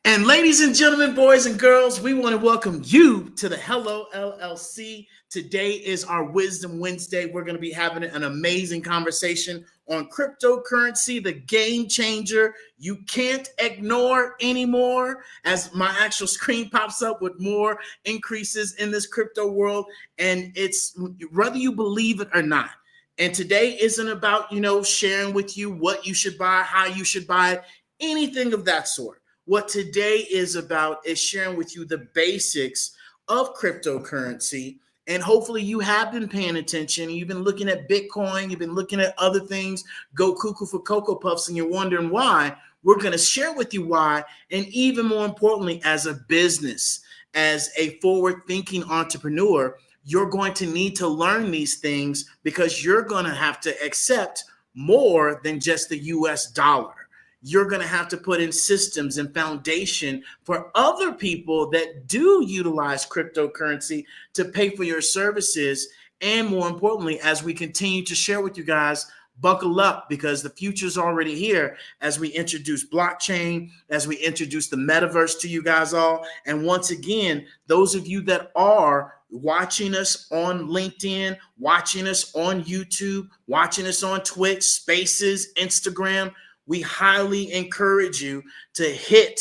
And ladies and gentlemen, boys and girls, we want to welcome you to the Hello LLC. Today is our Wisdom Wednesday. We're going to be having an amazing conversation on cryptocurrency, the game changer you can't ignore anymore, as my actual screen pops up with more increases in this crypto world. And it's whether you believe it or not. And today isn't about, sharing with you what you should buy, how you should buy it, anything of that sort. What today is about is sharing with you the basics of cryptocurrency. And hopefully you have been paying attention. You've been looking at Bitcoin. You've been looking at other things, go cuckoo for Cocoa Puffs, and you're wondering why. We're going to share with you why. And even more importantly, as a business, as a forward-thinking entrepreneur, you're going to need to learn these things because you're going to have to accept more than just the US dollar. You're going to have to put in systems and foundation for other people that do utilize cryptocurrency to pay for your services. And more importantly, as we continue to share with you guys, buckle up because the future is already here as we introduce blockchain, as we introduce the metaverse to you guys all. And once again, those of you that are watching us on LinkedIn, watching us on YouTube, watching us on Twitch, Spaces, Instagram, we highly encourage you to hit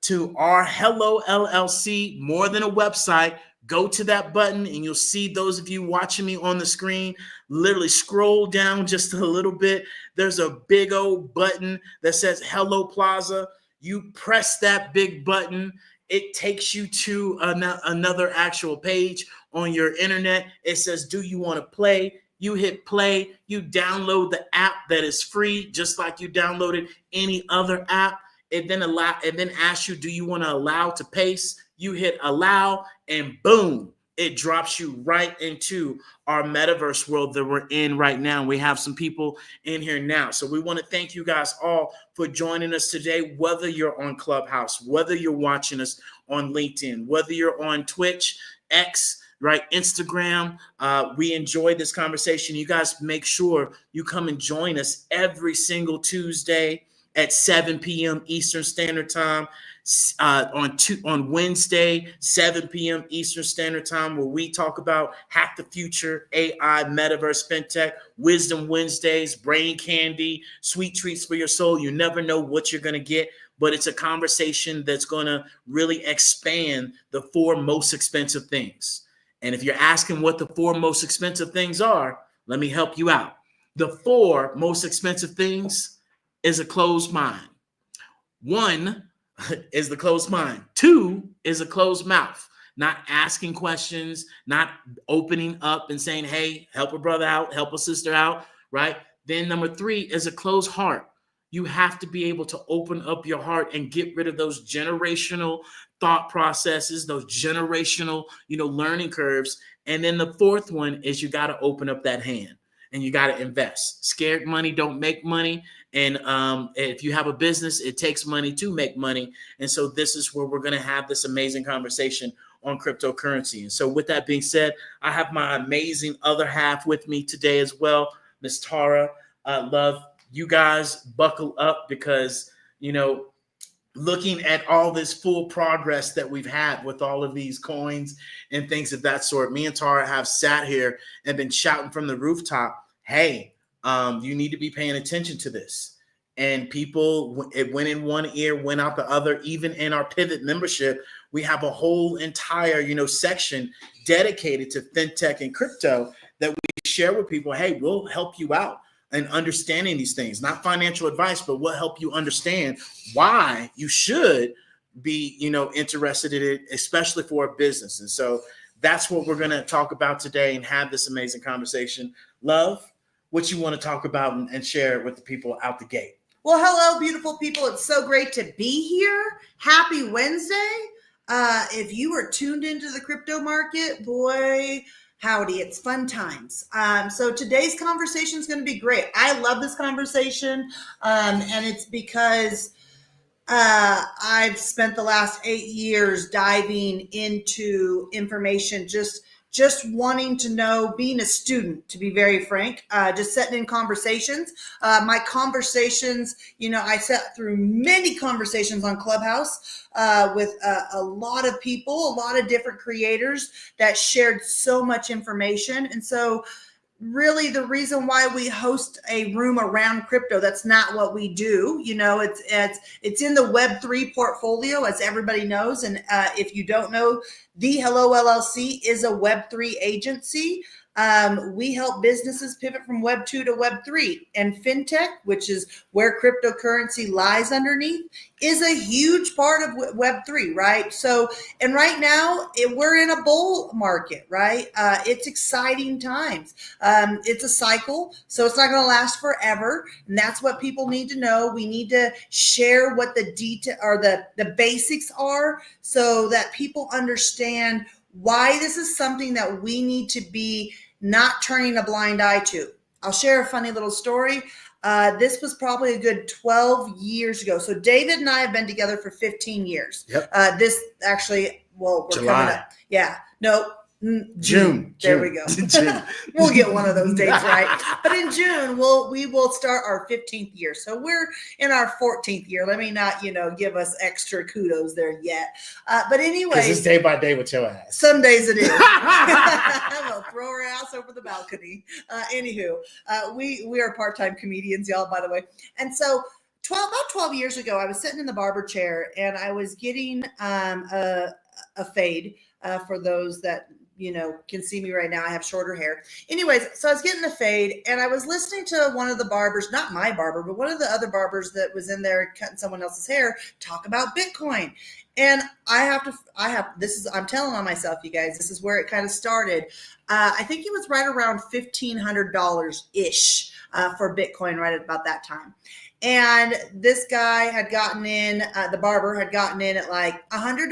to our Hello LLC, more than a website. Go to that button and you'll see those of you watching me on the screen, literally scroll down just a little bit. There's a big old button that says Hello Plaza. You press that big button. It takes you to another actual page on your internet. It says, do you want to play? You hit play, you download the app that is free, just like you downloaded any other app. It then asks you, do you want to allow to paste? You hit allow, and boom, it drops you right into our metaverse world that we're in right now. We have some people in here now. So we want to thank you guys all for joining us today, whether you're on Clubhouse, whether you're watching us on LinkedIn, whether you're on Twitch, X, right, Instagram. We enjoyed this conversation. You guys make sure you come and join us every single Tuesday at 7 p.m. Eastern Standard Time. On Wednesday, 7 p.m. Eastern Standard Time, where we talk about Hack the Future, AI, Metaverse, FinTech, Wisdom Wednesdays, Brain Candy, Sweet Treats for Your Soul. You never know what you're going to get, but it's a conversation that's going to really expand the 4 most expensive things. And if you're asking what the 4 most expensive things are, let me help you out. The 4 most expensive things is a closed mind. 1 is the closed mind. 2 is a closed mouth, not asking questions, not opening up and saying, hey, help a brother out, help a sister out, right? Then number 3 is a closed heart. You have to be able to open up your heart and get rid of those generational thought processes, those generational, learning curves. And then the 4th one is you got to open up that hand and you got to invest. Scared money don't make money. And if you have a business, it takes money to make money. And so this is where we're going to have this amazing conversation on cryptocurrency. And so with that being said, I have my amazing other half with me today as well, Miss Tara. Love, you guys buckle up because, looking at all this full progress that we've had with all of these coins and things of that sort, me and Tara have sat here and been shouting from the rooftop, hey, you need to be paying attention to this. And people, it went in one ear, went out the other. Even in our Pivot membership, we have a whole entire, section dedicated to fintech and crypto that we share with people. Hey, we'll help you out in understanding these things, not financial advice, but we'll help you understand why you should be, interested in it, especially for a business. And so that's what we're going to talk about today and have this amazing conversation. Love, what you want to talk about and share with the people out the gate. Well, hello, beautiful people. It's so great to be here. Happy Wednesday. If you are tuned into the crypto market, boy, howdy, it's fun times. So today's conversation is going to be great. I love this conversation, and it's because I've spent the last 8 years diving into information just just wanting to know, being a student, to be very frank, just sitting in conversations. My conversations, I sat through many conversations on Clubhouse with a lot of people, a lot of different creators that shared so much information. And so really the reason why we host a room around crypto, that's not what we do. It's in the Web3 portfolio, as everybody knows. And if you don't know, the Hello LLC is a Web3 agency. We help businesses pivot from Web 2 to Web 3, and fintech, which is where cryptocurrency lies underneath, is a huge part of Web 3, right? So, and right now we're in a bull market, right? It's exciting times. It's a cycle, so it's not going to last forever. And that's what people need to know. We need to share what the detail or the basics are, so that people understand why this is something that we need to be not turning a blind eye to. I'll share a funny little story. This was probably a good 12 years ago. So David and I have been together for 15 years. Yep. This actually, well, we're July. coming up. Yeah. No. June. There we go. We'll get one of those dates right. But in June, we will start our 15th year. So we're in our 14th year. Let me not, give us extra kudos there yet. But anyway, it's day by day with your ass. Some days it is. I'm gonna throw her ass over the balcony. Anywho, we are part-time comedians, y'all, by the way. And so about 12 years ago, I was sitting in the barber chair and I was getting a fade. For those that can see me right now, I have shorter hair. Anyways, so I was getting a fade and I was listening to one of the barbers, not my barber, but one of the other barbers that was in there cutting someone else's hair, talk about Bitcoin. And I'm telling on myself, you guys, this is where it kind of started. I think it was right around $1,500-ish for Bitcoin right at about that time. And this guy had gotten in, the barber had gotten in at like $100.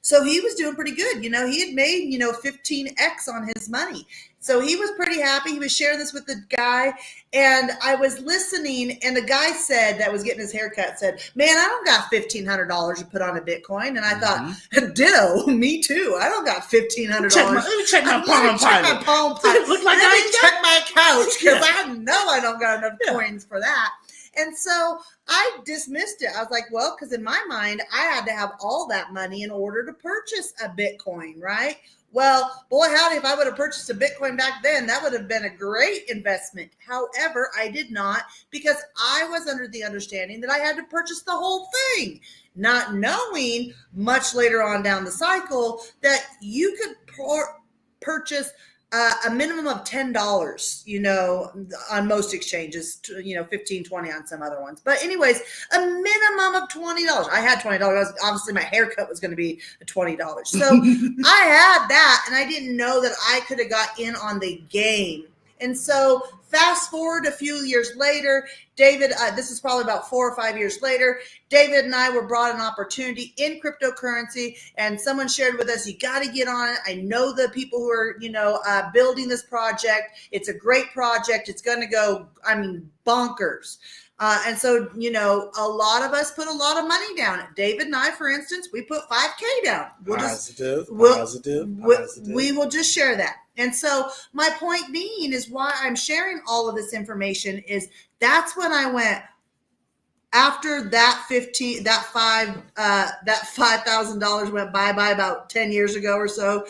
So he was doing pretty good. He had made, 15x on his money. So he was pretty happy. He was sharing this with the guy. And I was listening, and the guy that was getting his haircut said, man, I don't got $1,500 to put on a Bitcoin. And I thought, ditto, me too. I don't got $1,500. Let me check my Palm Pilot. Look like I check my couch, because I know I don't got enough coins for that. And so I dismissed it. I was like, well, because in my mind, I had to have all that money in order to purchase a Bitcoin, right? Well, boy, howdy, if I would have purchased a Bitcoin back then, that would have been a great investment. However, I did not, because I was under the understanding that I had to purchase the whole thing, not knowing much later on down the cycle that you could purchase a minimum of $10, on most exchanges, 15, 20 on some other ones. But anyways, a minimum of $20. I had $20. Obviously, my haircut was going to be $20. So I had that, and I didn't know that I could have got in on the game. And so fast forward a few years later, David, this is probably about 4 or 5 years later, David and I were brought an opportunity in cryptocurrency, and someone shared with us, you got to get on it. I know the people who are, building this project. It's a great project. It's going to go, bonkers. And so, a lot of us put a lot of money down. David and I, for instance, we put $5,000 down. Positive. We will just share that. And so my point being is why I'm sharing all of this information is that's when I went, after that $5,000 went by about 10 years ago or so,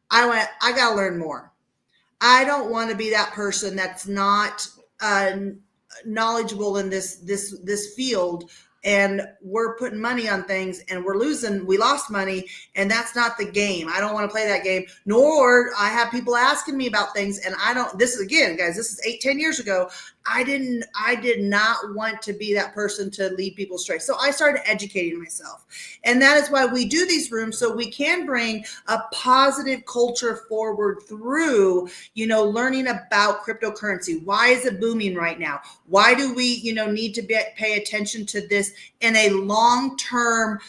I went, I got to learn more. I don't want to be that person that's not knowledgeable in this field, and we're putting money on things and we lost money, and that's not the game. I don't want to play that game, nor I have people asking me about things, and this is, again, guys, this is 8-10 years ago. I did not want to be that person to lead people astray. So I started educating myself. And that is why we do these rooms, so we can bring a positive culture forward through, learning about cryptocurrency. Why is it booming right now? Why do we, need to pay attention to this in a long-term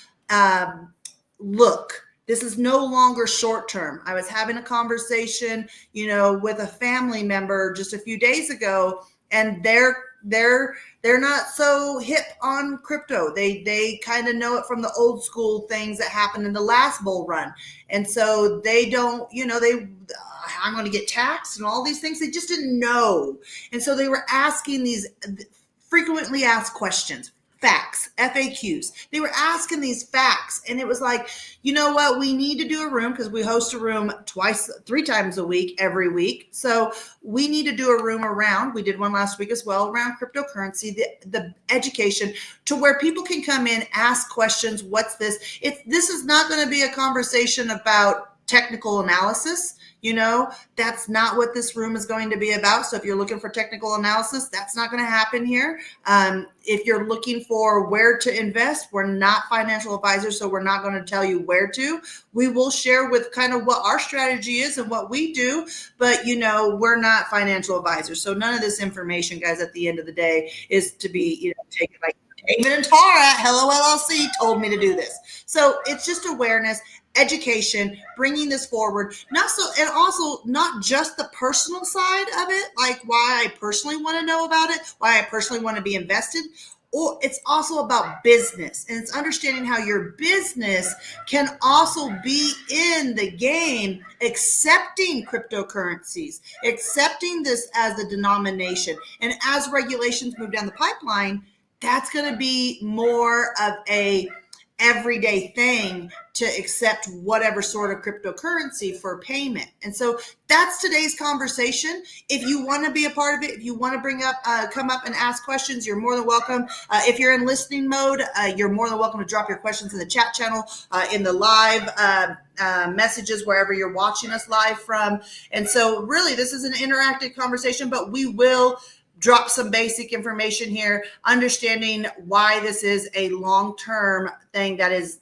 look? This is no longer short term. I was having a conversation, with a family member just a few days ago, and their they're not so hip on crypto. They kind of know it from the old school things that happened in the last bull run. And so they don't, I'm going to get taxed and all these things. They just didn't know. And so they were asking these frequently asked questions, facts, FAQs. They were asking these facts. And it was like, you know what? We need to do a room because we host a room 3 times a week, every week. So we need to do a room around, we did one last week as well, around cryptocurrency, the education, to where people can come in, ask questions. What's this? This is not going to be a conversation about technical analysis. That's not what this room is going to be about. So if you're looking for technical analysis, that's not going to happen here. If you're looking for where to invest, we're not financial advisors, so we're not going to tell you where to. We will share with kind of what our strategy is and what we do, but we're not financial advisors. So none of this information, guys, at the end of the day is to be, taken like David and Tara at Hello LLC told me to do this. So it's just awareness, education, bringing this forward, and also not just the personal side of it, like why I personally want to know about it, why I personally want to be invested, or it's also about business, and it's understanding how your business can also be in the game, accepting cryptocurrencies, accepting this as the denomination. And as regulations move down the pipeline, that's going to be more of a everyday thing to accept whatever sort of cryptocurrency for payment. And so that's today's conversation. If you want to be a part of it, if you want to come up and ask questions, you're more than welcome. If you're in listening mode, you're more than welcome to drop your questions in the chat channel, in the live messages, wherever you're watching us live from. And so really, this is an interactive conversation, but we will drop some basic information here, understanding why this is a long-term thing that is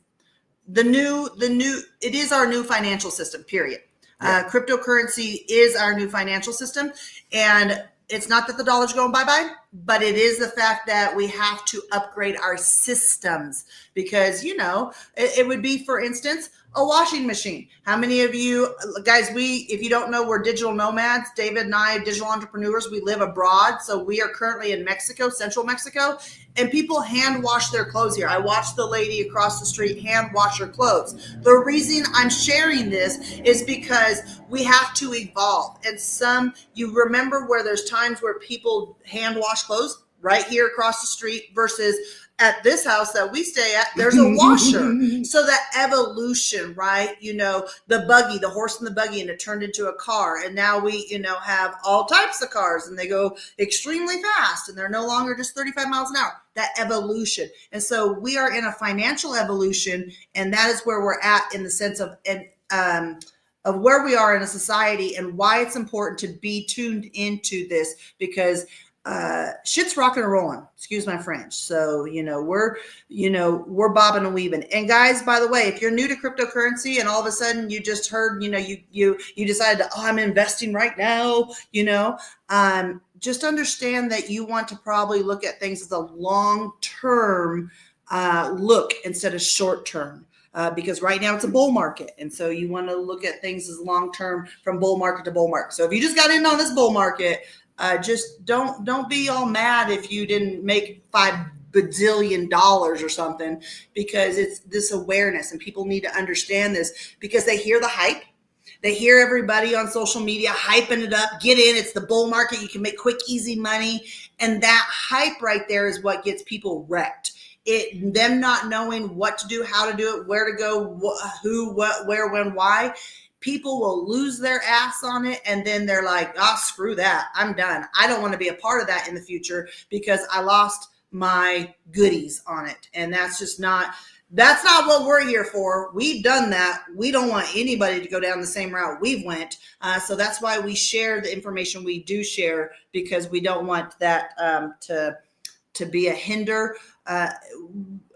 it is our new financial system, period. Yeah. Cryptocurrency is our new financial system. And it's not that the dollar's going bye-bye, but it is the fact that we have to upgrade our systems because, it would be, for instance, a washing machine. How many of you guys, if you don't know, we're digital nomads. David and I, digital entrepreneurs, we live abroad. So we are currently in Mexico, central Mexico, and people hand wash their clothes here. I watched the lady across the street hand wash her clothes. The reason I'm sharing this is because we have to evolve. And you remember where there's times where people hand wash clothes right here across the street versus at this house that we stay at, there's a washer. So that evolution, right? The horse and the buggy, and it turned into a car. And now we, have all types of cars, and they go extremely fast, and they're no longer just 35 miles an hour. That evolution. And so we are in a financial evolution, and that is where we're at in the sense of where we are in a society and why it's important to be tuned into this, because shit's rocking and rolling, excuse my French. So, we're bobbing and weaving. And guys, by the way, if you're new to cryptocurrency and all of a sudden you just heard, you decided to, I'm investing right now, just understand that you want to probably look at things as a long-term look instead of short-term. Because right now it's a bull market. And so you want to look at things as long-term, from bull market to bull market. So if you just got in on this bull market, just don't be all mad if you didn't make $5 bajillion or something, because it's this awareness, and people need to understand this because they hear the hype. They hear everybody on social media hyping it up. Get in, it's the bull market. You can make quick, easy money. And that hype right there is what gets people wrecked. Them not knowing what to do, how to do it, where to go, who, what, where, when, why. People will lose their ass on it, and then they're like, screw that. I'm done. I don't want to be a part of that in the future because I lost my goodies on it. And that's not what we're here for. We've done that. We don't want anybody to go down the same route we've went. So that's why we share the information we do share, because we don't want that to be a hinder.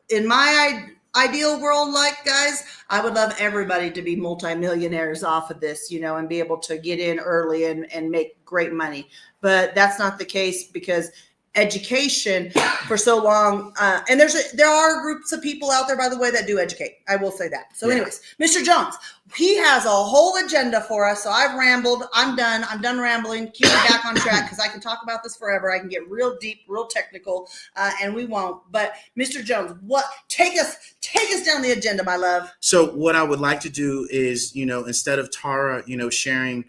In my ideal world, guys, I would love everybody to be multimillionaires off of this, and be able to get in early and make great money. But that's not the case, because education for so long. And there are groups of people out there, by the way, that do educate. I will say that. So anyways, Mr. Jones, he has a whole agenda for us. So I've rambled. I'm done rambling. Keep me back on track because I can talk about this forever. I can get real deep, real technical, and we won't. But Mr. Jones, take us down the agenda, my love. So what I would like to do is, instead of Tara, sharing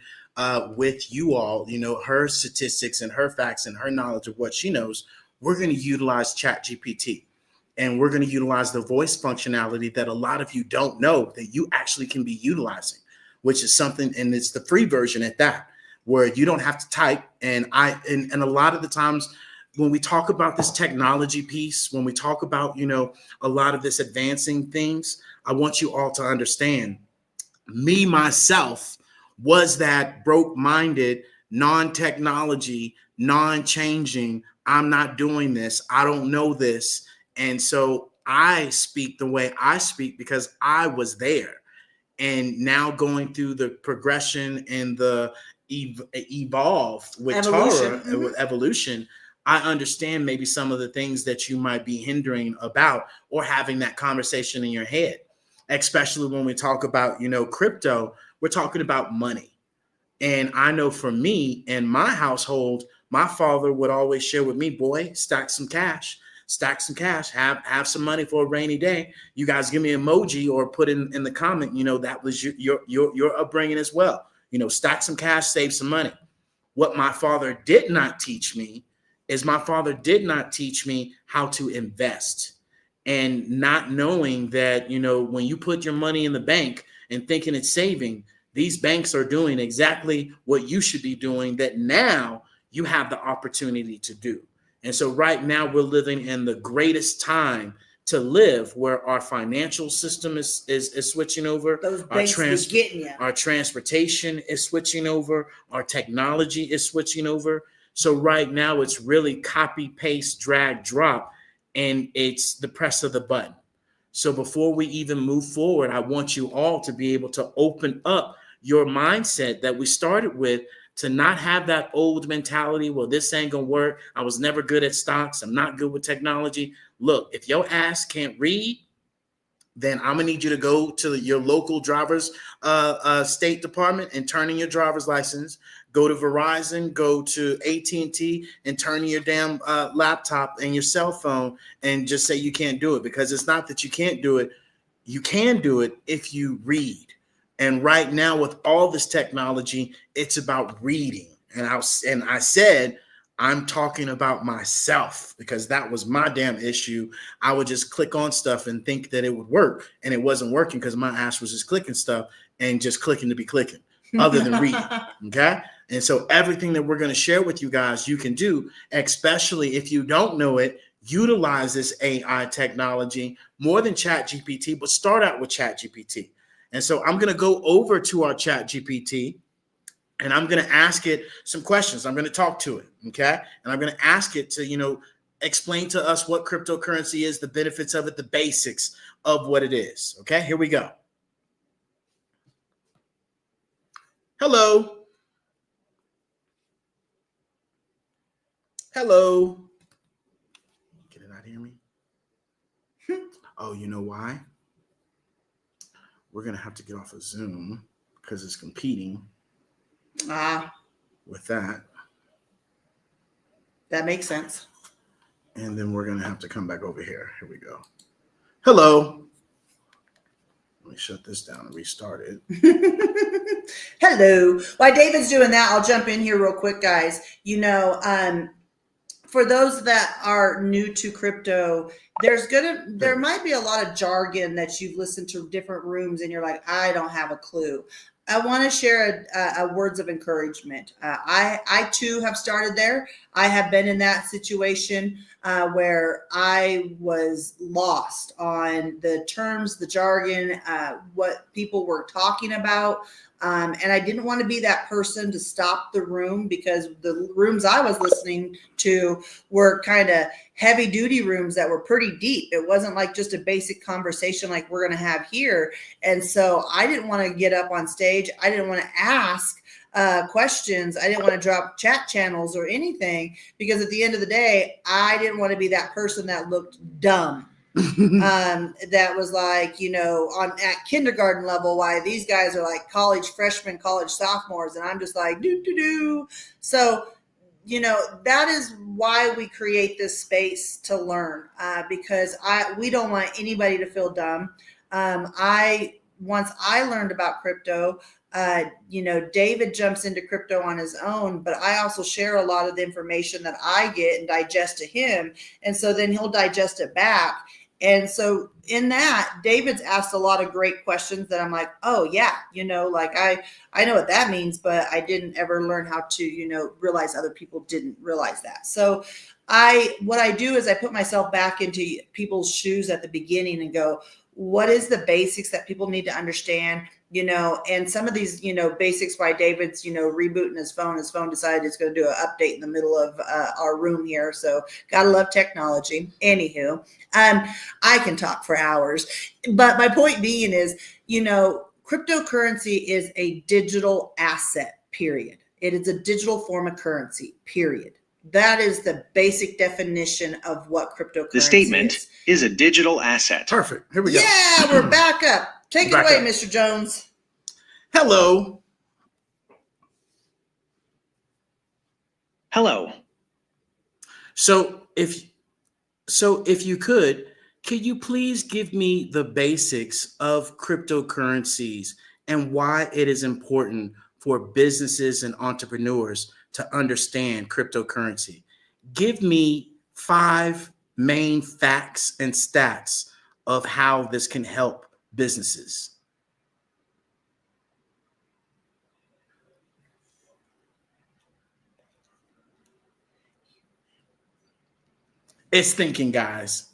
with you all, her statistics and her facts and her knowledge of what she knows, we're going to utilize ChatGPT. And we're going to utilize the voice functionality that a lot of you don't know that you actually can be utilizing, which is something, and it's the free version at that, where you don't have to type. And a lot of the times when we talk about this technology piece, when we talk about, a lot of this advancing things, I want you all to understand, me, myself, was that broke-minded, non-technology, non-changing, I'm not doing this, I don't know this. And so I speak the way I speak because I was there. And now going through the progression and the evolve with Evolution. Tara, with evolution, I understand maybe some of the things that you might be hindering about or having that conversation in your head, especially when we talk about, crypto, we're talking about money. And I know for me in my household, my father would always share with me, boy, stack some cash, have some money for a rainy day. You guys give me an emoji or put in the comment, that was your upbringing as well. Stack some cash, save some money. What my father did not teach me is how to invest, and not knowing that, when you put your money in the bank and thinking it's saving, these banks are doing exactly what you should be doing that now you have the opportunity to do. And so right now we're living in the greatest time to live, where our financial system is switching over. Those banks be getting you. Our transportation is switching over. Our technology is switching over. So right now it's really copy, paste, drag, drop, and it's the press of the button. So before we even move forward, I want you all to be able to open up your mindset that we started with, to not have that old mentality, well, this ain't gonna work. I was never good at stocks. I'm not good with technology. Look, if your ass can't read, then I'm gonna need you to go to your local driver's state department and turn in your driver's license. Go to Verizon, go to AT&T, and turn in your damn laptop and your cell phone, and just say you can't do it, because it's not that you can't do it. You can do it if you read. And right now, with all this technology, it's about reading. And I said, I'm talking about myself, because that was my damn issue. I would just click on stuff and think that it would work, and it wasn't working because my ass was just clicking stuff and just clicking to be clicking, other than reading. Okay. And so everything that we're going to share with you guys, you can do, especially if you don't know it. Utilize this AI technology more than ChatGPT, but start out with ChatGPT. And so I'm going to go over to our ChatGPT, and I'm going to ask it some questions. I'm going to talk to it, okay? And I'm going to ask it to, explain to us what cryptocurrency is, the benefits of it, the basics of what it is, okay? Here we go. Hello. Hello. Can it not hear me? Oh, you know why? We're going to have to get off of Zoom because it's competing with that. That makes sense. And then we're going to have to come back over here. Here we go. Hello. Let me shut this down and restart it. Hello. While David's doing that, I'll jump in here real quick, guys. For those that are new to crypto, there might be a lot of jargon that you've listened to different rooms and you're like, I don't have a clue. I want to share a words of encouragement. I too have started there. I have been in that situation where I was lost on the terms, the jargon, what people were talking about. And I didn't want to be that person to stop the room, because the rooms I was listening to were kind of heavy duty rooms that were pretty deep. It wasn't like just a basic conversation like we're going to have here. And so I didn't want to get up on stage. I didn't want to ask questions. I didn't want to drop chat channels or anything, because at the end of the day, I didn't want to be that person that looked dumb. That was like, at kindergarten level, why these guys are like college freshmen, college sophomores, and I'm just like do. So, that is why we create this space to learn, because we don't want anybody to feel dumb. Once I learned about crypto, David jumps into crypto on his own, but I also share a lot of the information that I get and digest to him. And so then he'll digest it back. And so in that, David's asked a lot of great questions that I'm like, oh yeah, like I know what that means, but I didn't ever learn how to, realize other people didn't realize that. So what I do is I put myself back into people's shoes at the beginning and go, what is the basics that people need to understand? And some of these, basics, why David's, rebooting his phone decided it's going to do an update in the middle of our room here. So gotta love technology. Anywho, I can talk for hours, but my point being is, cryptocurrency is a digital asset, period. It is a digital form of currency, period. That is the basic definition of what cryptocurrency The statement is a digital asset. Perfect. Here we go. Yeah, we're back up. Take it away, Mr. Jones. Hello. So if you could you please give me the basics of cryptocurrencies and why it is important for businesses and entrepreneurs to understand cryptocurrency? Give me 5 main facts and stats of how this can help businesses. It's thinking, guys.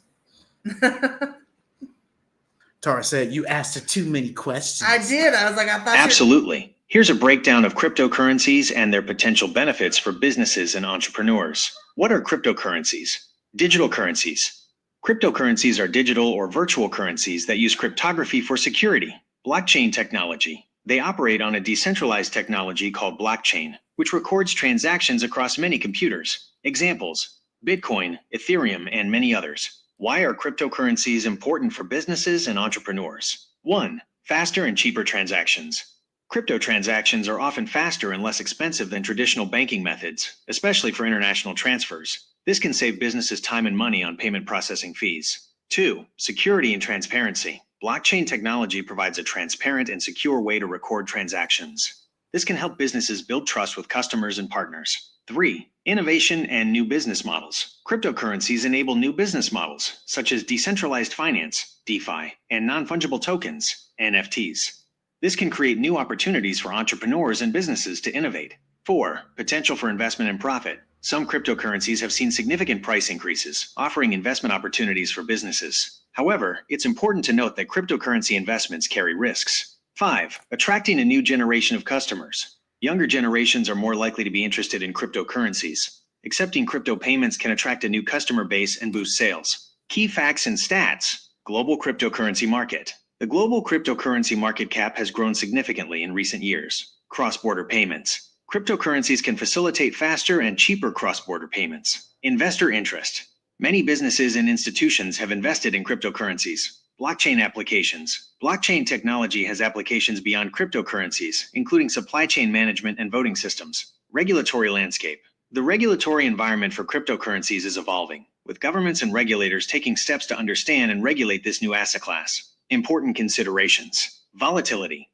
Tara said, you asked her too many questions. I did. I was like, I thought. Absolutely. Here's a breakdown of cryptocurrencies and their potential benefits for businesses and entrepreneurs. What are cryptocurrencies? Digital currencies. Cryptocurrencies are digital or virtual currencies that use cryptography for security. Blockchain technology. They operate on a decentralized technology called blockchain, which records transactions across many computers. Examples: Bitcoin, Ethereum, and many others. Why are cryptocurrencies important for businesses and entrepreneurs? 1. Faster and cheaper transactions. Crypto transactions are often faster and less expensive than traditional banking methods, especially for international transfers. This can save businesses time and money on payment processing fees. 2. Security and transparency. Blockchain technology provides a transparent and secure way to record transactions. This can help businesses build trust with customers and partners. 3. Innovation and new business models. Cryptocurrencies enable new business models, such as decentralized finance, DeFi, and non-fungible tokens, NFTs. This can create new opportunities for entrepreneurs and businesses to innovate. 4. Potential for investment and profit. Some cryptocurrencies have seen significant price increases, offering investment opportunities for businesses. However, it's important to note that cryptocurrency investments carry risks. 5. Attracting a new generation of customers. Younger generations are more likely to be interested in cryptocurrencies. Accepting crypto payments can attract a new customer base and boost sales. Key facts and stats. Global cryptocurrency market. The global cryptocurrency market cap has grown significantly in recent years. Cross-border payments. Cryptocurrencies can facilitate faster and cheaper cross-border payments. Investor interest. Many businesses and institutions have invested in cryptocurrencies. Blockchain applications. Blockchain technology has applications beyond cryptocurrencies, including supply chain management and voting systems. Regulatory landscape. The regulatory environment for cryptocurrencies is evolving, with governments and regulators taking steps to understand and regulate this new asset class. Important considerations. Volatility.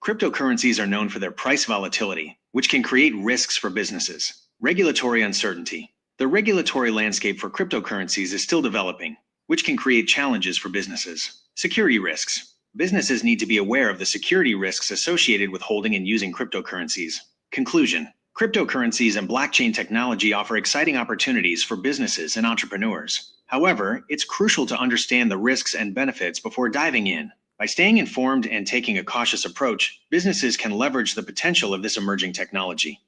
Cryptocurrencies are known for their price volatility, which can create risks for businesses. Regulatory uncertainty. The regulatory landscape for cryptocurrencies is still developing, which can create challenges for businesses. Security risks. Businesses need to be aware of the security risks associated with holding and using cryptocurrencies. Conclusion. Cryptocurrencies and blockchain technology offer exciting opportunities for businesses and entrepreneurs. However, it's crucial to understand the risks and benefits before diving in. By staying informed and taking a cautious approach, businesses can leverage the potential of this emerging technology.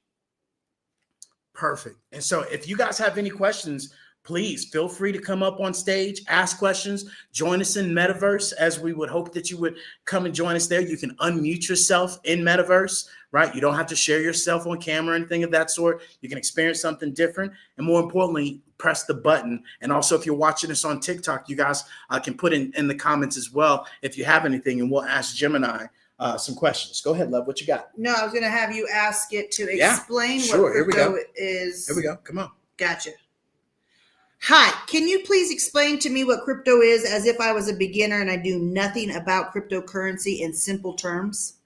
Perfect. And so if you guys have any questions, please feel free to come up on stage, ask questions, join us in Metaverse, as we would hope that you would come and join us there. You can unmute yourself in Metaverse, right? You don't have to share yourself on camera or anything of that sort. You can experience something different. And more importantly, press the button. And also, if you're watching us on TikTok, you guys can put in the comments as well if you have anything, and we'll ask Gemini some questions. Go ahead, love. What you got? No, I was going to have you ask it to explain sure. what Here we crypto go. is. Here we go. Come on. Gotcha. Hi, can you please explain to me what crypto is as if I was a beginner and I do nothing about cryptocurrency in simple terms?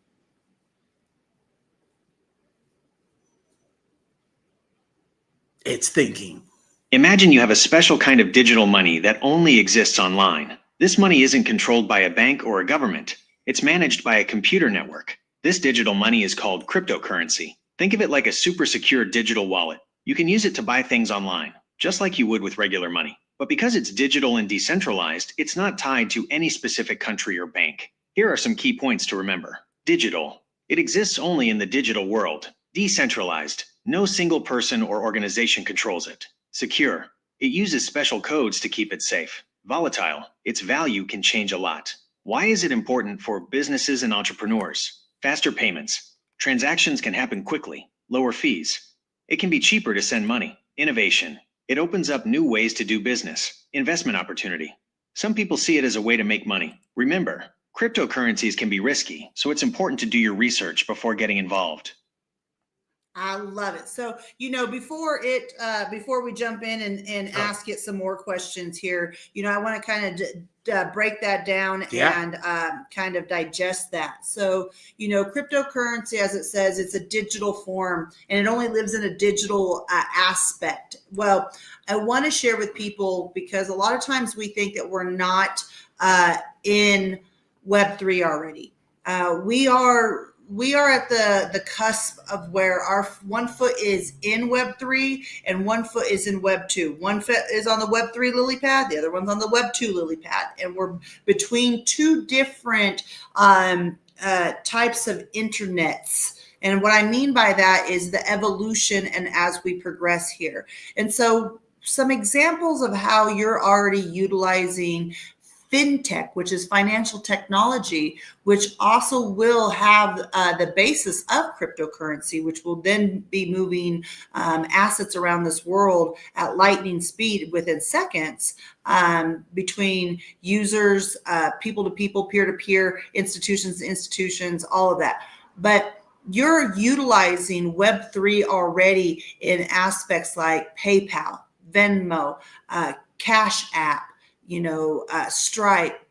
It's thinking. Imagine you have a special kind of digital money that only exists online. This money isn't controlled by a bank or a government. It's managed by a computer network. This digital money is called cryptocurrency. Think of it like a super secure digital wallet. You can use it to buy things online, just like you would with regular money. But because it's digital and decentralized, it's not tied to any specific country or bank. Here are some key points to remember. Digital. It exists only in the digital world. Decentralized. No single person or organization controls it. Secure. It uses special codes to keep it safe. Volatile. Its value can change a lot. Why is it important for businesses and entrepreneurs? Faster payments. Transactions can happen quickly. Lower fees. It can be cheaper to send money. Innovation. It opens up new ways to do business. Investment opportunity. Some people see it as a way to make money. Remember, cryptocurrencies can be risky, so it's important to do your research before getting involved. I love it. So, before we jump in and ask it some more questions here, I want to kind of break that down and kind of digest that. So, cryptocurrency, as it says, it's a digital form and it only lives in a digital aspect. Well, I want to share with people, because a lot of times we think that we're not in Web3 already. We are at the cusp of where our one foot is in Web3 and one foot is in Web2. One foot is on the Web3 lily pad, the other one's on the Web2 lily pad. And we're between two different types of internets. And what I mean by that is the evolution and as we progress here. And so some examples of how you're already utilizing fintech, which is financial technology, which also will have the basis of cryptocurrency, which will then be moving assets around this world at lightning speed within seconds between users, people to people, peer to peer, institutions to institutions, all of that. But you're utilizing Web3 already in aspects like PayPal, Venmo, Cash App, Stripe,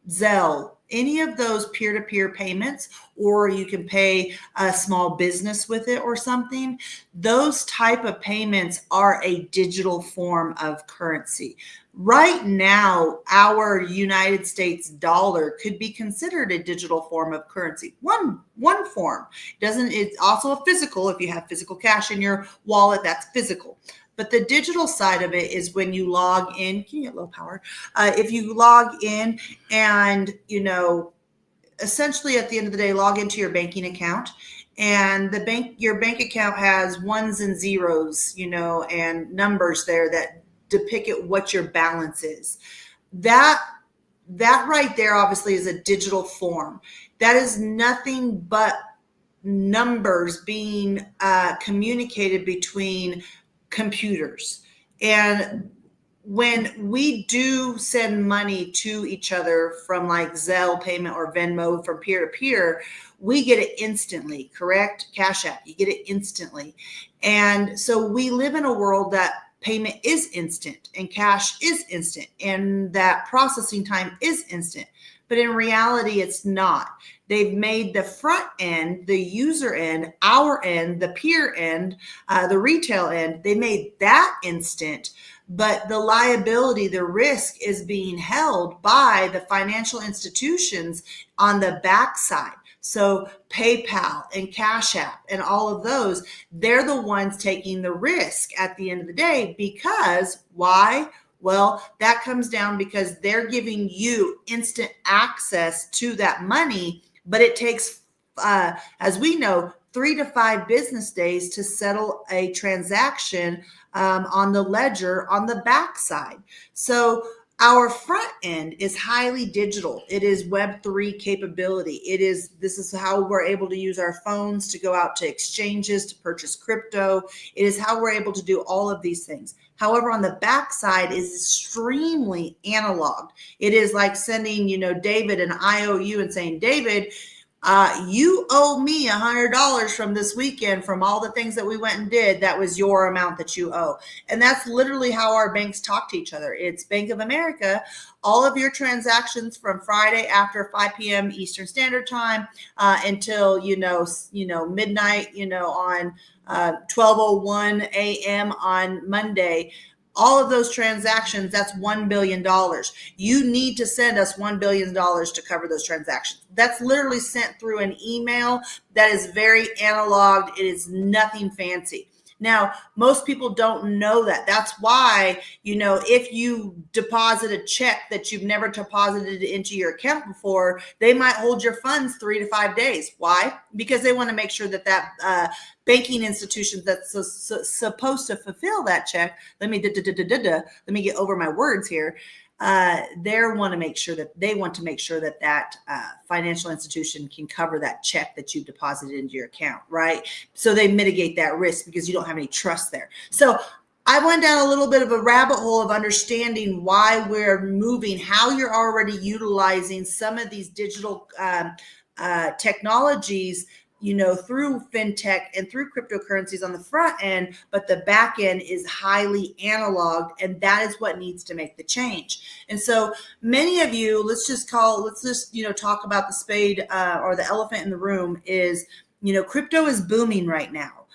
Zelle, any of those peer-to-peer payments, or you can pay a small business with it or something. Those type of payments are a digital form of currency. Right now, our United States dollar could be considered a digital form of currency. One form. It's also a physical. If you have physical cash in your wallet, that's physical. But the digital side of it is when you log in. Can you get low power? If you log in and, essentially at the end of the day, log into your banking account, and your bank account has ones and zeros, and numbers there that depict what your balance is. That right there obviously is a digital form. That is nothing but numbers being communicated between computers. And when we do send money to each other from like Zelle payment or Venmo from peer to peer, we get it instantly, correct? Cash App, you get it instantly. And so we live in a world that payment is instant and cash is instant and that processing time is instant. But in reality, it's not. They've made the front end, the user end, our end, the peer end, the retail end, they made that instant. But the liability, the risk is being held by the financial institutions on the backside. So PayPal and Cash App and all of those, they're the ones taking the risk at the end of the day. Because why? Well, that comes down because they're giving you instant access to that money, but it takes, as we know, 3 to 5 business days to settle a transaction on the ledger on the backside. So our front end is highly digital. It is Web3 capability. This is how we're able to use our phones to go out to exchanges to purchase crypto. It is how we're able to do all of these things. However, on the backside is extremely analog. It is like sending, David an IOU and saying, David, you owe me $100 from this weekend from all the things that we went and did. That was your amount that you owe. And that's literally how our banks talk to each other. It's Bank of America. All of your transactions from Friday after 5 p.m. Eastern Standard Time until, midnight, on 12:01 a.m. on Monday. All of those transactions, that's $1 billion. You need to send us $1 billion to cover those transactions. That's literally sent through an email that is very analog. It is nothing fancy. Now, most people don't know that. That's why, if you deposit a check that you've never deposited into your account before, they might hold your funds 3 to 5 days. Why? Because they want to make sure that banking institution that's supposed to fulfill that check. Let me get over my words here. They want to make sure that financial institution can cover that check that you've deposited into your account, right? So they mitigate that risk because you don't have any trust there. So I went down a little bit of a rabbit hole of understanding why we're moving, how you're already utilizing some of these digital technologies, through fintech and through cryptocurrencies on the front end, but the back end is highly analog, and that is what needs to make the change. And so many of you, let's just talk about the spade or the elephant in the room is, crypto is booming right now.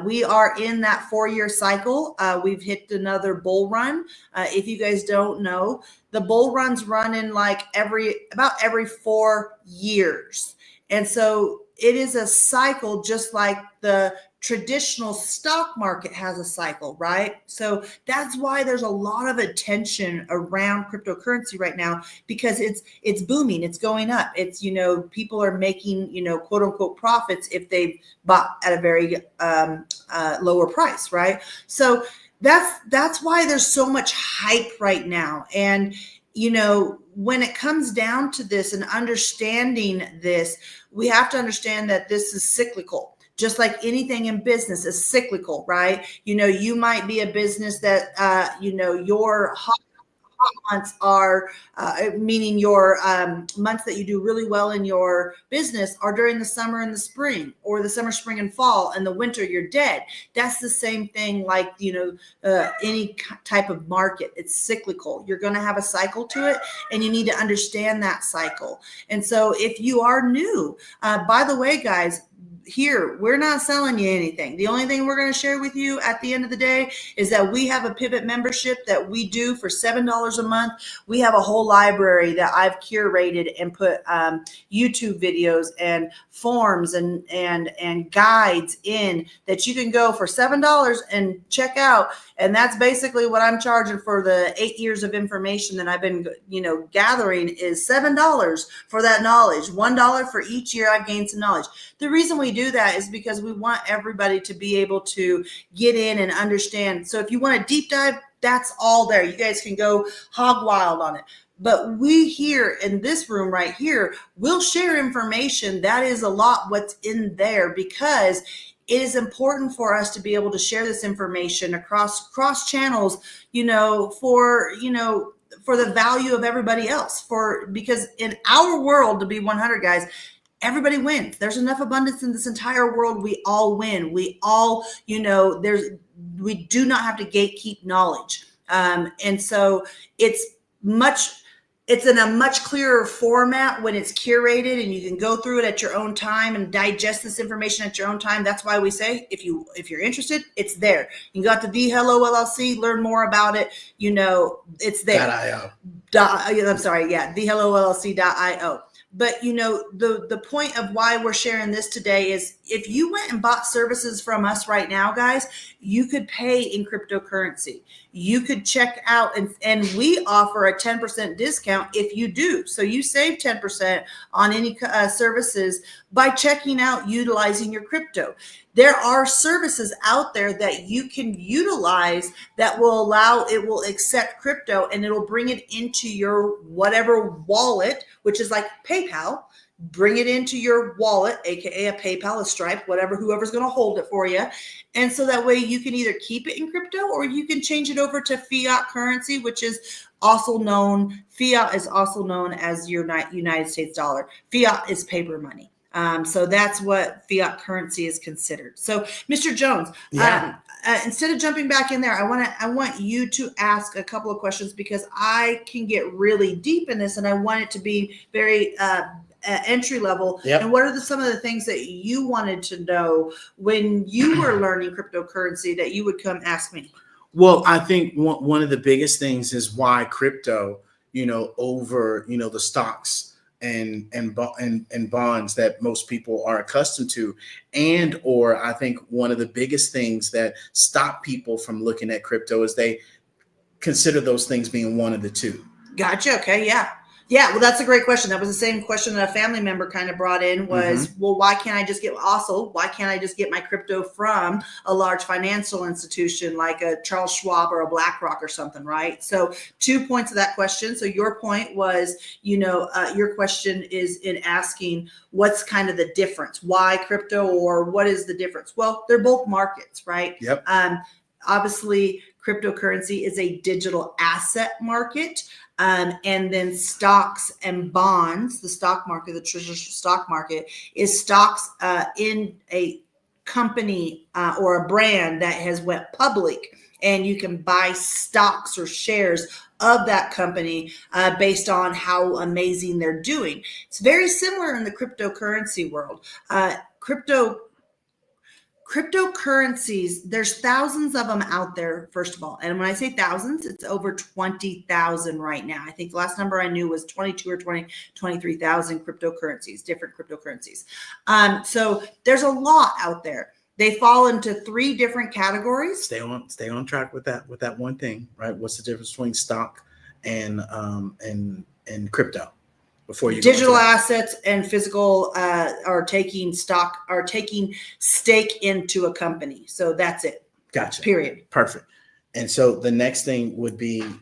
We are in that 4-year cycle. We've hit another bull run. If you guys don't know, the bull runs run in about every 4 years. And so it is a cycle, just like the traditional stock market has a cycle, right? So that's why there's a lot of attention around cryptocurrency right now, because it's booming, it's going up. It's, people are making, quote unquote profits if they've bought at a very lower price, right? So that's why there's so much hype right now. And when it comes down to this and understanding this, we have to understand that this is cyclical. Just like anything in business is cyclical, right? You might be a business that, your hot months are, meaning your months that you do really well in your business are during the summer and the spring, or the summer, spring, and fall, and the winter you're dead. That's the same thing like, any type of market. It's cyclical. You're going to have a cycle to it, and you need to understand that cycle. And so if you are new, by the way, guys, here, we're not selling you anything. The only thing we're going to share with you at the end of the day is that we have a Pivot membership that we do for $7 a month. We have a whole library that I've curated and put YouTube videos and forms and guides in that you can go for $7 and check out. And that's basically what I'm charging for the 8 years of information that I've been, gathering is $7 for that knowledge. $1 for each year I've gained some knowledge. The reason we do that is because we want everybody to be able to get in and understand. So if you want a deep dive, that's all there. You guys can go hog wild on it. But we here in this room right here will share information that is a lot what's in there, because it is important for us to be able to share this information across channels, for the value of everybody else, because in our world, to be 100, guys, everybody wins. There's enough abundance in this entire world. We all win. We all, we do not have to gatekeep knowledge. And so it's in a much clearer format when it's curated, and you can go through it at your own time and digest this information at your own time. That's why we say, if you're interested, it's there. You got the Hello LLC, learn more about it. It's there. .io. I'm sorry. Yeah. TheHelloLLC.io. But, the point of why we're sharing this today is if you went and bought services from us right now, guys, you could pay in cryptocurrency. you could check out and we offer a 10% discount if you do. So you save 10% on any services by checking out utilizing your crypto. There are services out there that you can utilize that will will accept crypto and it'll bring it into your whatever wallet, which is like PayPal. Bring it into your wallet, aka a PayPal, a Stripe, whoever's going to hold it for you. And so that way you can either keep it in crypto or you can change it over to fiat currency, which is also known, fiat is also known as your United States dollar. Fiat is paper money. So that's what fiat currency is considered. So, Mr. Jones, instead of jumping back in there, I want you to ask a couple of questions because I can get really deep in this, and I want it to be very entry level. Yep. And what are some of the things that you wanted to know when you were learning cryptocurrency that you would come ask me? Well, I think one of the biggest things is why crypto, over, the stocks and bonds that most people are accustomed to. Or I think one of the biggest things that stop people from looking at crypto is they consider those things being one of the two. Gotcha. Okay. Yeah. Yeah, well, that's a great question. That was the same question that a family member kind of brought in was, well, why can't I just get my crypto from a large financial institution like a Charles Schwab or a BlackRock or something, right? So 2 points of that question. So your point was, your question is in asking what's kind of the difference? Why crypto or what is the difference? Well, they're both markets, right? Yep. Obviously, cryptocurrency is a digital asset market. And then stocks and bonds, the stock market, the traditional stock market is stocks in a company or a brand that has went public, and you can buy stocks or shares of that company based on how amazing they're doing. It's very similar in the cryptocurrency world. Cryptocurrencies, there's thousands of them out there, first of all. And when I say thousands, it's over 20,000 right now. I think the last number I knew was 22 or 23,000 cryptocurrencies, different cryptocurrencies. So there's a lot out there. They fall into 3 different categories. Stay on track with that one thing, right? What's the difference between stock and crypto? Before you digital assets and physical are taking stake into a company. So that's it. Gotcha. Period. Perfect. And so the next thing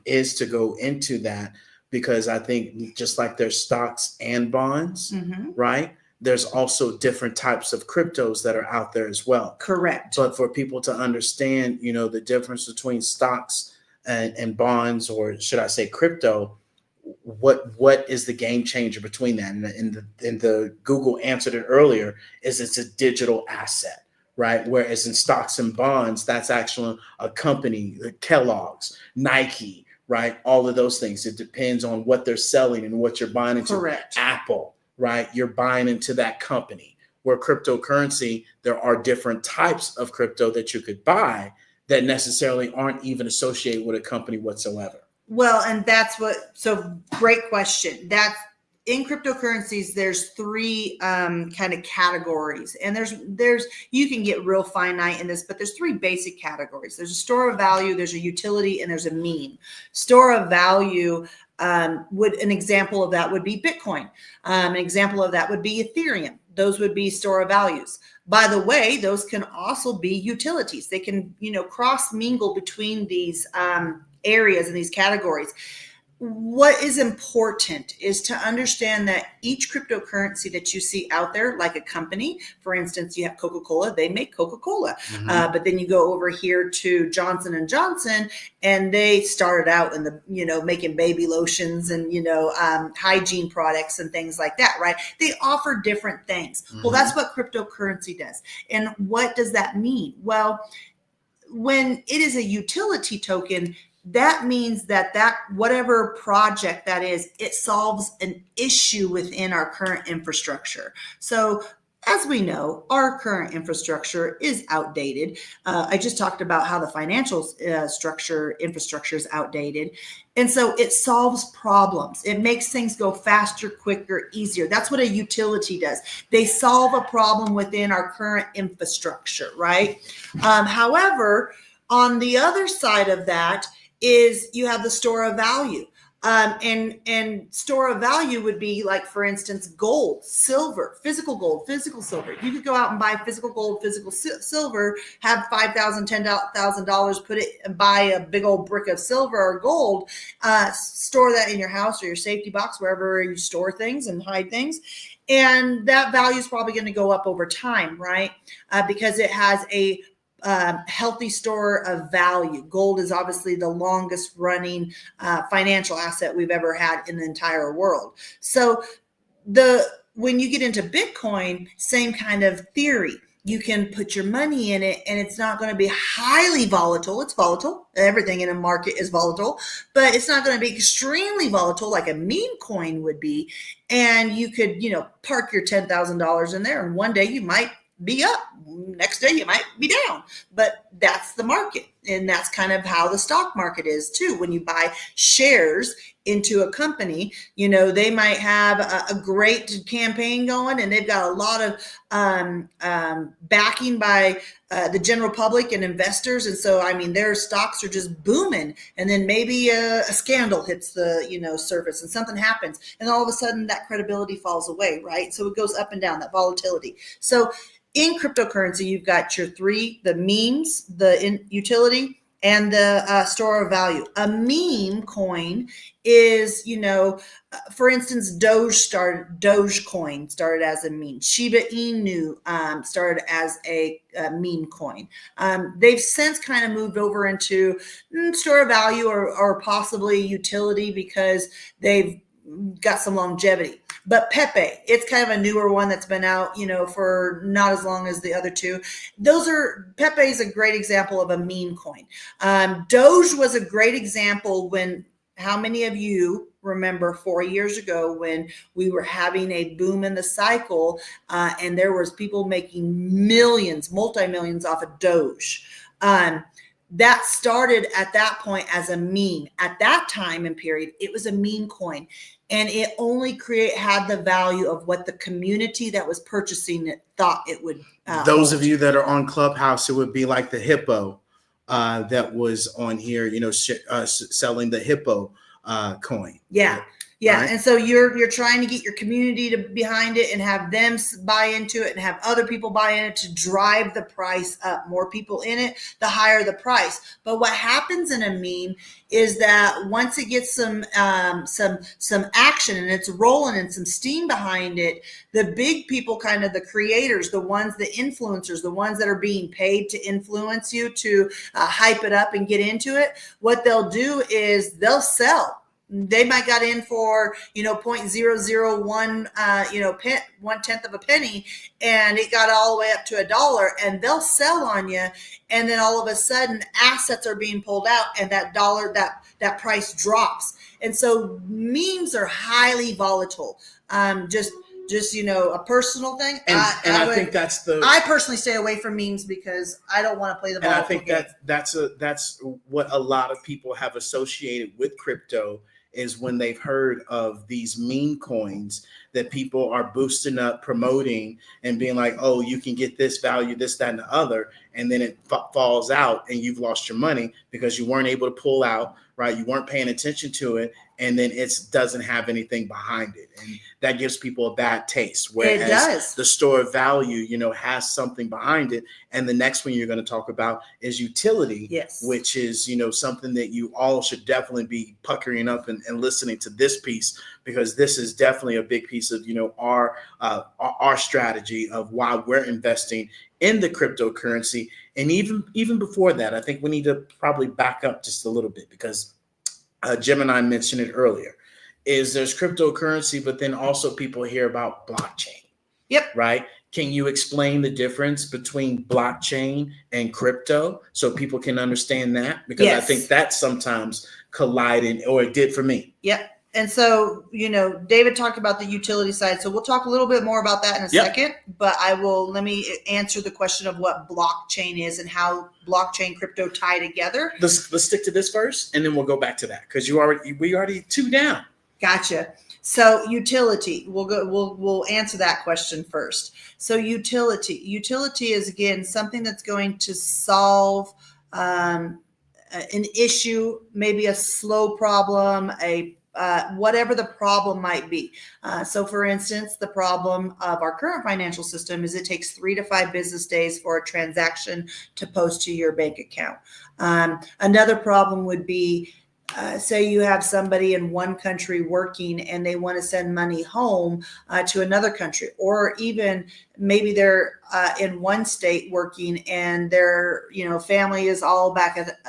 is to go into that, because I think just like there's stocks and bonds, right? There's also different types of cryptos that are out there as well. Correct. But for people to understand, the difference between stocks and bonds, or should I say crypto, what is the game changer between that? And the Google answered it earlier, is it's a digital asset, right? Whereas in stocks and bonds, that's actually a company, Kellogg's, Nike, right? All of those things. It depends on what they're selling and what you're buying into. Correct. Apple, right? You're buying into that company. Where cryptocurrency, there are different types of crypto that you could buy that necessarily aren't even associated with a company whatsoever. Well, and so great question. That's in cryptocurrencies, there's 3 kind of categories, and there's you can get real finite in this, but there's 3 basic categories. There's a store of value, there's a utility, and there's a mean. Store of value, an example of that would be Bitcoin. An example of that would be Ethereum. Those would be store of values. By the way, those can also be utilities. They can, cross mingle between these areas and these categories. What is important is to understand that each cryptocurrency that you see out there, like a company, for instance, you have Coca-Cola, they make Coca-Cola. But then you go over here to Johnson & Johnson, and they started out in the, making baby lotions and, hygiene products and things like that, right? They offer different things. Well, that's what cryptocurrency does. And what does that mean? Well, when it is a utility token, that means that whatever project that is, it solves an issue within our current infrastructure. So as we know, our current infrastructure is outdated. I just talked about how the financial infrastructure is outdated. And so it solves problems. It makes things go faster, quicker, easier. That's what a utility does. They solve a problem within our current infrastructure, right? However, on the other side of that is you have the store of value. And store of value would be like, for instance, gold, silver, physical silver. You could go out and buy physical gold, physical silver, have $5,000, $10,000, put it and buy a big old brick of silver or gold, store that in your house or your safety box, wherever you store things and hide things. And that value is probably going to go up over time, right? Because it has a healthy store of value. Gold is obviously the longest running financial asset we've ever had in the entire world. So when you get into Bitcoin, same kind of theory. You can put your money in it and it's not going to be highly volatile. It's volatile. Everything in a market is volatile, but it's not going to be extremely volatile like a meme coin would be. And you could, park your $10,000 in there, and one day you might be up, next day you might be down, but that's the market. And that's kind of how the stock market is too. When you buy shares into a company, they might have a great campaign going and they've got a lot of backing by the general public and investors. And so, their stocks are just booming. And then maybe a scandal hits the, surface and something happens. And all of a sudden that credibility falls away, right? So it goes up and down, that volatility. So in cryptocurrency, you've got your three, the memes, the utility, and the store of value. A meme coin is, for instance, Dogecoin started as a meme. Shiba Inu started as a meme coin. They've since kind of moved over into store of value or possibly utility because they've got some longevity. But Pepe, it's kind of a newer one that's been out, for not as long as the other two. Pepe is a great example of a meme coin. Doge was a great example how many of you remember 4 years ago when we were having a boom in the cycle and there was people making millions, multi-millions off of Doge. That started at that point as a meme. At that time and period, it was a meme coin. And it only had the value of what the community that was purchasing it thought it would. Those of you that are on Clubhouse, it would be like the hippo that was on here, selling the hippo coin. Yeah. Yeah. Right. And so you're trying to get your community behind it and have them buy into it and have other people buy in it to drive the price up. More people in it, the higher the price. But what happens in a meme is that once it gets some action and it's rolling and some steam behind it, the big people, kind of the creators, the influencers, the ones that are being paid to influence you to hype it up and get into it, what they'll do is they'll sell. They might got in for, 0.001, 1/10 of a penny, and it got all the way up to $1, and they'll sell on you. And then all of a sudden assets are being pulled out and that dollar, that price drops. And so memes are highly volatile. Just a personal thing. I think that's I personally stay away from memes because I don't want to play the volatile game. And I think that's what a lot of people have associated with crypto is when they've heard of these meme coins that people are boosting up, promoting, and being like, oh, you can get this value, this, that, and the other. And then it falls out and you've lost your money because you weren't able to pull out, right? You weren't paying attention to it. And then it doesn't have anything behind it. And that gives people a bad taste. Whereas the store of value, has something behind it. And the next one you're going to talk about is utility, yes, which is, something that you all should definitely be puckering up and listening to this piece, because this is definitely a big piece of, our strategy of why we're investing in the cryptocurrency. And even before that, I think we need to probably back up just a little bit because Jim and I mentioned it earlier, is there's cryptocurrency, but then also people hear about blockchain. Yep. Right. Can you explain the difference between blockchain and crypto so people can understand that? Because yes. I think that sometimes colliding, or it did for me. Yep. And so, David talked about the utility side. So we'll talk a little bit more about that in a second, but let me answer the question of what blockchain is and how blockchain crypto tie together. Let's stick to this first and then we'll go back to that because we already 2 down. Gotcha. So utility, we'll answer that question first. So utility is again, something that's going to solve, an issue, maybe a slow problem, whatever the problem might be. So for instance, the problem of our current financial system is it takes 3 to 5 business days for a transaction to post to your bank account. Another problem would be, say you have somebody in one country working and they want to send money home to another country, or even maybe they're in one state working and their family is all back at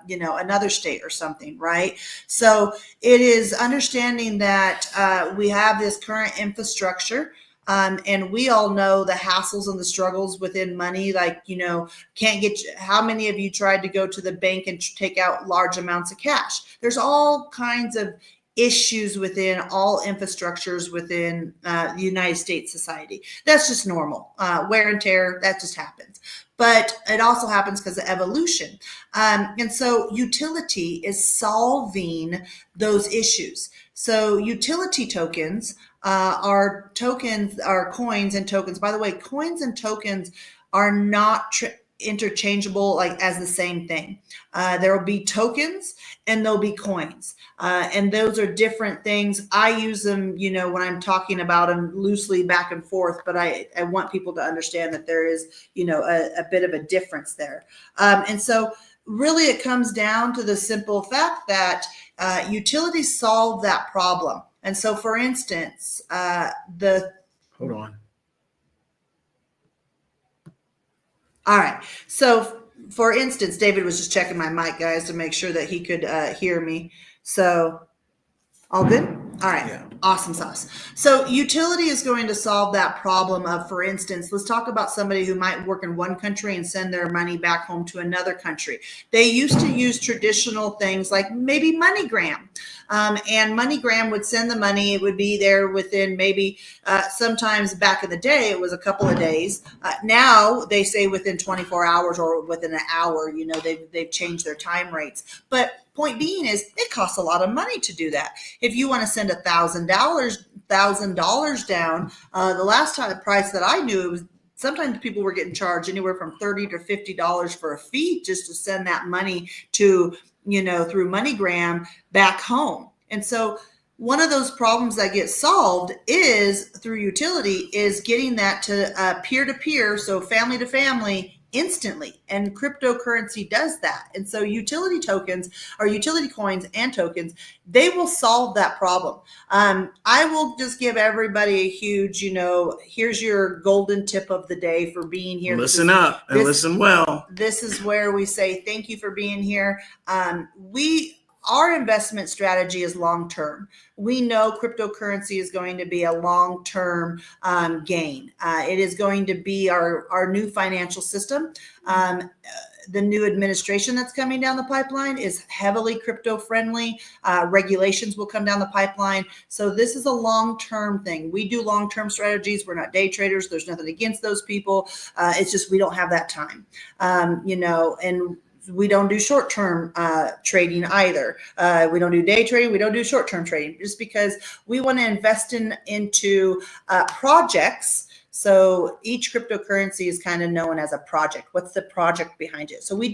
another state or something, right? So it is understanding that we have this current infrastructure. And we all know the hassles and the struggles within money, like, can't get, how many of you tried to go to the bank and take out large amounts of cash? There's all kinds of issues within all infrastructures within the United States society. That's just normal. Wear and tear, that just happens. But it also happens because of evolution. And so utility is solving those issues. So utility tokens are coins and tokens. By the way, coins and tokens are not interchangeable like as the same thing. There will be tokens and there'll be coins. And those are different things. I use them, when I'm talking about them loosely back and forth, but I want people to understand that there is, a bit of a difference there. And so really it comes down to the simple fact that utilities solve that problem. And so, for instance, Hold on. All right. So, for instance, David was just checking my mic, guys, to make sure that he could hear me. So, all good? All right. Yeah. Awesome sauce. So utility is going to solve that problem of, for instance, let's talk about somebody who might work in one country and send their money back home to another country. They used to use traditional things like maybe MoneyGram. And MoneyGram would send the money. It would be there within maybe sometimes back in the day, it was a couple of days. Now they say within 24 hours or within an hour, they've changed their time rates. But point being is it costs a lot of money to do that. If you want to send $1,000 down, the last time price that I knew, it was sometimes people were getting charged anywhere from $30 to $50 for a fee just to send that money to, through MoneyGram back home. And so one of those problems that gets solved is through utility is getting that to peer-to-peer, so family to family, instantly. And cryptocurrency does that. And so utility tokens or utility coins and tokens, they will solve that problem. I will just give everybody a huge, here's your golden tip of the day for being here. Listen up and listen well. This is where we say thank you for being here. Our investment strategy is long-term. We know cryptocurrency is going to be a long-term gain. It is going to be our new financial system. The new administration that's coming down the pipeline is heavily crypto friendly. Regulations will come down the pipeline. So this is a long-term thing. We do long-term strategies. We're not day traders. There's nothing against those people. It's just we don't have that time, and we don't do short-term trading either. We don't do day trading. We don't do short-term trading just because we want to invest into projects. So each cryptocurrency is kind of known as a project. What's the project behind it? So we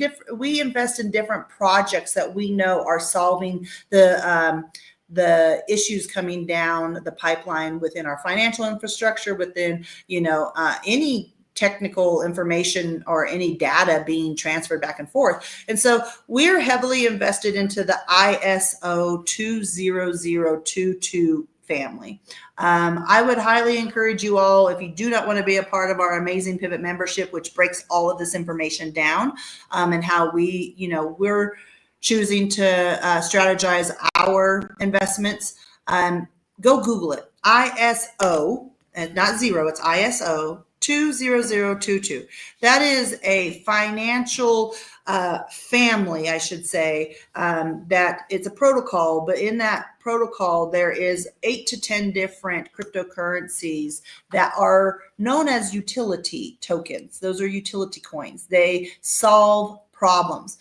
invest in different projects that we know are solving the issues coming down the pipeline within our financial infrastructure, within any technical information or any data being transferred back and forth. And so we're heavily invested into the ISO 20022 family. I would highly encourage you all, if you do not want to be a part of our amazing Pivot membership, which breaks all of this information down and how we're choosing to strategize our investments, go Google it. ISO, and not zero, it's ISO 20022. That is a financial family, I should say, that it's a protocol, but in that protocol, there is 8 to 10 different cryptocurrencies that are known as utility tokens. Those are utility coins. They solve problems.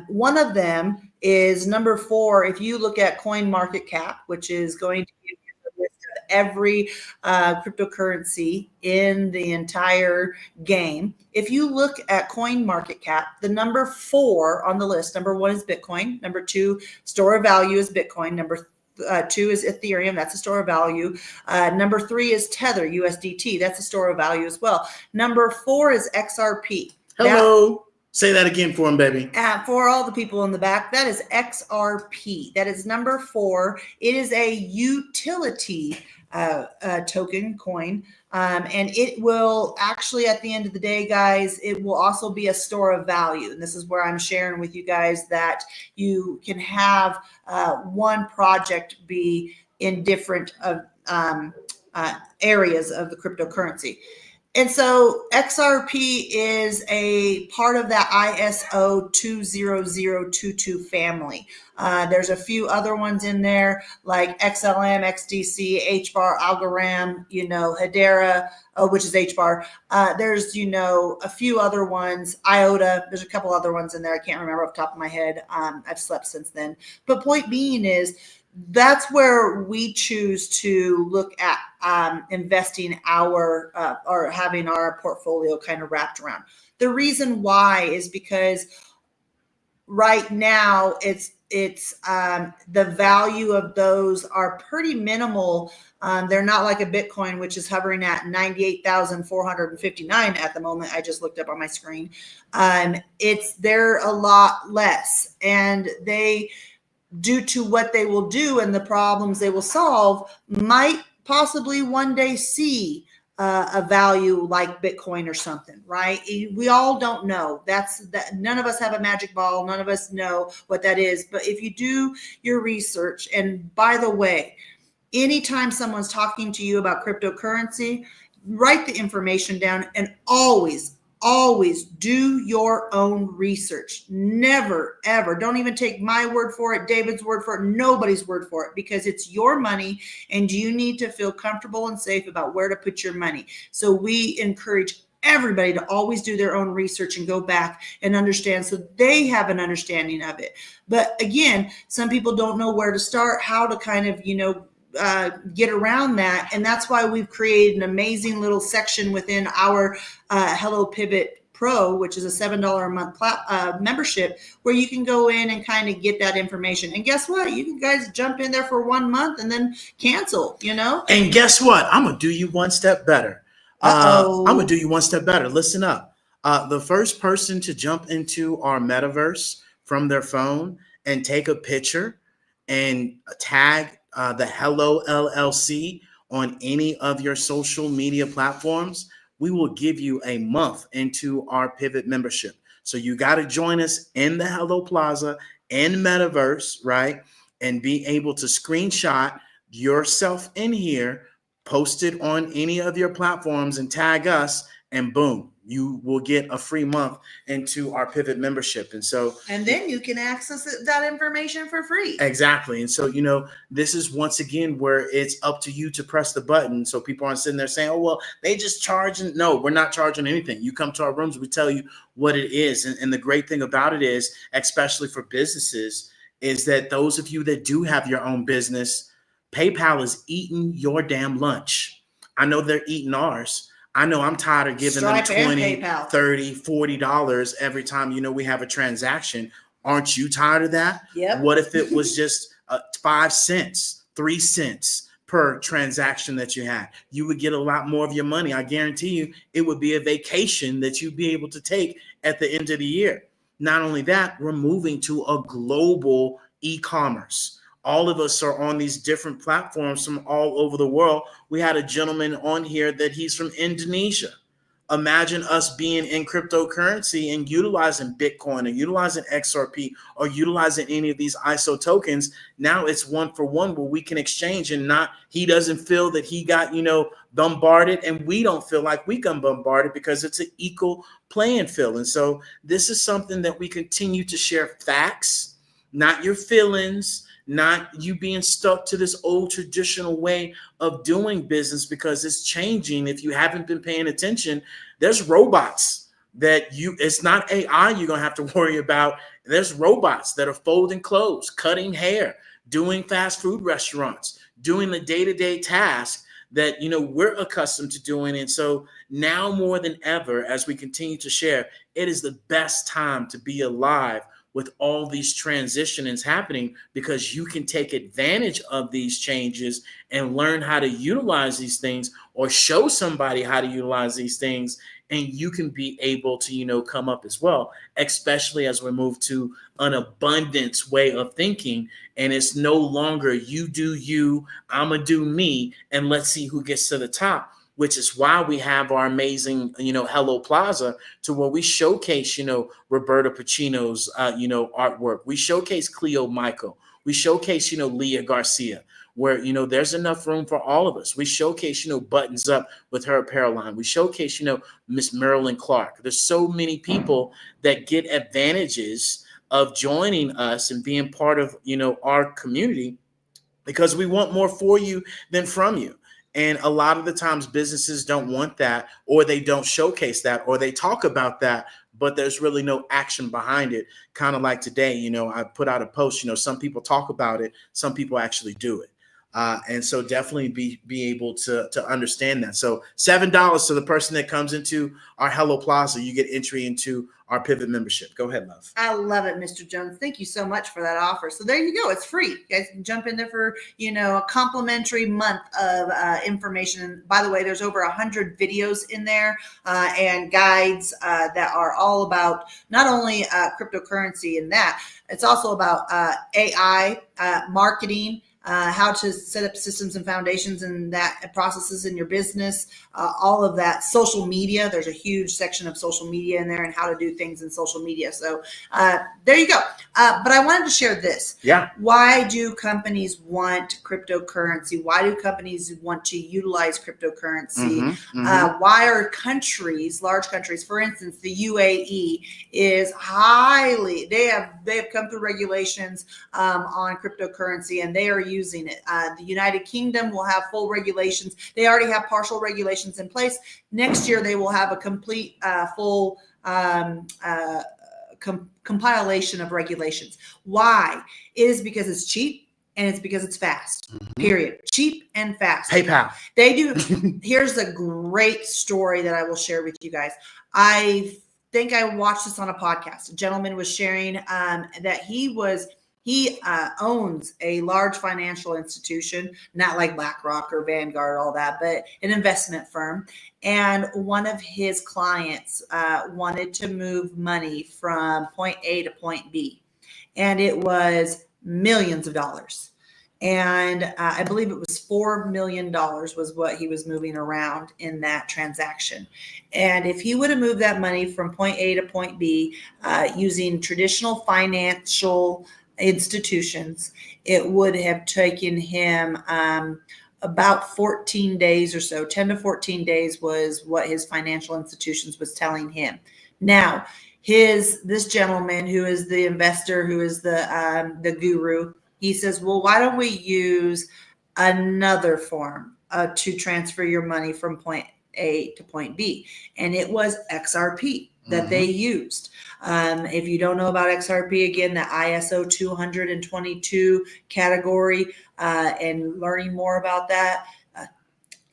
One of them is number 4. If you look at CoinMarketCap, which is going to give you the list of every cryptocurrency in the entire game. If you look at coin market cap, the number 4 on the list, number 1 is Bitcoin. Number 2, store of value is Bitcoin. Number 2 is Ethereum. That's a store of value. Number 3 is Tether, USDT. That's a store of value as well. Number 4 is XRP. Hello. Say that again for him, baby. For all the people in the back, that is XRP. That is number 4. It is a utility token coin. And it will actually, at the end of the day, guys, it will also be a store of value. And this is where I'm sharing with you guys that you can have one project be in different areas of the cryptocurrency. And so XRP is a part of that ISO 20022 family. There's a few other ones in there like XLM, XDC, HBAR, Algorand, Hedera, which is HBAR. There's, a few other ones, IOTA. There's a couple other ones in there. I can't remember off the top of my head. I've slept since then. But point being is, that's where we choose to look at investing our or having our portfolio kind of wrapped around. The reason why is because right now it's the value of those are pretty minimal. They're not like a Bitcoin, which is hovering at 98,459 at the moment. I just looked up on my screen. They're a lot less, and they, due to what they will do and the problems they will solve, might possibly one day see a value like Bitcoin or something, right? We all don't know. None of us have a magic ball. None of us know what that is. But if you do your research, and by the way, anytime someone's talking to you about cryptocurrency, write the information down, and always do your own research. Never, ever. Don't even take my word for it, David's word for it, nobody's word for it, because it's your money and you need to feel comfortable and safe about where to put your money. So we encourage everybody to always do their own research and go back and understand, so they have an understanding of it. But again, some people don't know where to start, how to kind of, get around that. And that's why we've created an amazing little section within our Hello Pivot Pro, which is a $7 a month membership, where you can go in and kind of get that information. And guess what? You can guys jump in there for 1 month and then cancel, And guess what? I'm going to do you one step better. I'm going to do you one step better. Listen up. The first person to jump into our metaverse from their phone and take a picture and tag the Hello LLC on any of your social media platforms, we will give you a month into our Pivot membership. So you got to join us in the Hello Plaza in Metaverse, right? And be able to screenshot yourself in here, post it on any of your platforms and tag us, and boom, you will get a free month into our Pivot membership. And then you can access that information for free. Exactly. And so, this is once again where it's up to you to press the button. So people aren't sitting there saying, oh, well, they just charging. No, we're not charging anything. You come to our rooms, we tell you what it is. And the great thing about it is, especially for businesses, is that those of you that do have your own business, PayPal is eating your damn lunch. I know they're eating ours. I know I'm tired of giving them $20, $30, $40 every time, we have a transaction. Aren't you tired of that? Yep. What if it was just 5 cents, 3 cents per transaction that you had? You would get a lot more of your money. I guarantee you it would be a vacation that you'd be able to take at the end of the year. Not only that, we're moving to a global e-commerce. All of us are on these different platforms from all over the world. We had a gentleman on here that he's from Indonesia. Imagine us being in cryptocurrency and utilizing Bitcoin or utilizing XRP or utilizing any of these ISO tokens. Now it's 1 for 1 where we can exchange, and he doesn't feel that he got, bombarded, and we don't feel like we got bombarded, because it's an equal playing field. And so this is something that we continue to share facts, not your feelings, not you being stuck to this old traditional way of doing business, because it's changing. If you haven't been paying attention, there's robots it's not AI you're going to have to worry about. There's robots that are folding clothes, cutting hair, doing fast food restaurants, doing the day-to-day task that, we're accustomed to doing. And so now more than ever, as we continue to share, it is the best time to be alive with all these transitions happening, because you can take advantage of these changes and learn how to utilize these things, or show somebody how to utilize these things, and you can be able to, come up as well, especially as we move to an abundance way of thinking. And it's no longer you do you, I'm gonna do me, and let's see who gets to the top, which is why we have our amazing, Hello Plaza, to where we showcase, Roberta Pacino's, artwork. We showcase Cleo Michael. We showcase, Leah Garcia, where, there's enough room for all of us. We showcase, Buttons Up with her apparel line. We showcase, Miss Marilyn Clark. There's so many people that get advantages of joining us and being part of, our community, because we want more for you than from you. And a lot of the times businesses don't want that, or they don't showcase that, or they talk about that, but there's really no action behind it. Kind of like today, I put out a post, some people talk about it, some people actually do it. And so definitely be able to understand that. So $7 to the person that comes into our Hello Plaza, you get entry into our Pivot membership. Go ahead, love. I love it, Mr. Jones. Thank you so much for that offer. So there you go. It's free. You guys can jump in there for, a complimentary month of information. By the way, there's over 100 videos in there and guides that are all about not only cryptocurrency and that, it's also about AI, marketing, how to set up systems and foundations and that processes in your business, all of that. Social media, there's a huge section of social media in there and how to do things in social media. So there you go. But I wanted to share this. Yeah. Why do companies want cryptocurrency? Why do companies want to utilize cryptocurrency? Why are countries, large countries, for instance, the UAE is highly, they have come through regulations on cryptocurrency, and they are using it. The United Kingdom will have full regulations. They already have partial regulations in place. Next year, they will have a complete, full compilation of regulations. Why? It is because it's cheap and it's because it's fast. Period. Cheap and fast. PayPal. They do. Here's a great story that I will share with you guys. I think I watched this on a podcast. A gentleman was sharing that he owns a large financial institution, not like BlackRock or Vanguard, all that, but an investment firm. And one of his clients wanted to move money from point A to point B. And it was millions of dollars. And I believe it was $4 million was what he was moving around in that transaction. And if he would have moved that money from point A to point B using traditional financial institutions, it would have taken him about 14 days or so. 10 to 14 days was what his financial institutions was telling him. Now, this gentleman who is the investor, who is the guru, he says, well, why don't we use another form to transfer your money from point A to point B? And it was XRP that they used. If you don't know about XRP, again, the ISO 222 category, and learning more about that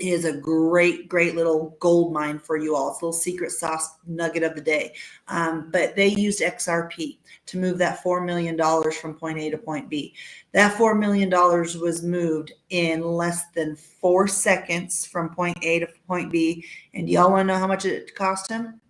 is a great little gold mine for you all. It's a little secret sauce nugget of the day. But they used XRP to move that $4 million from point A to point B. That $4 million was moved in less than 4 seconds from point A to point B. And do y'all want to know how much it cost him?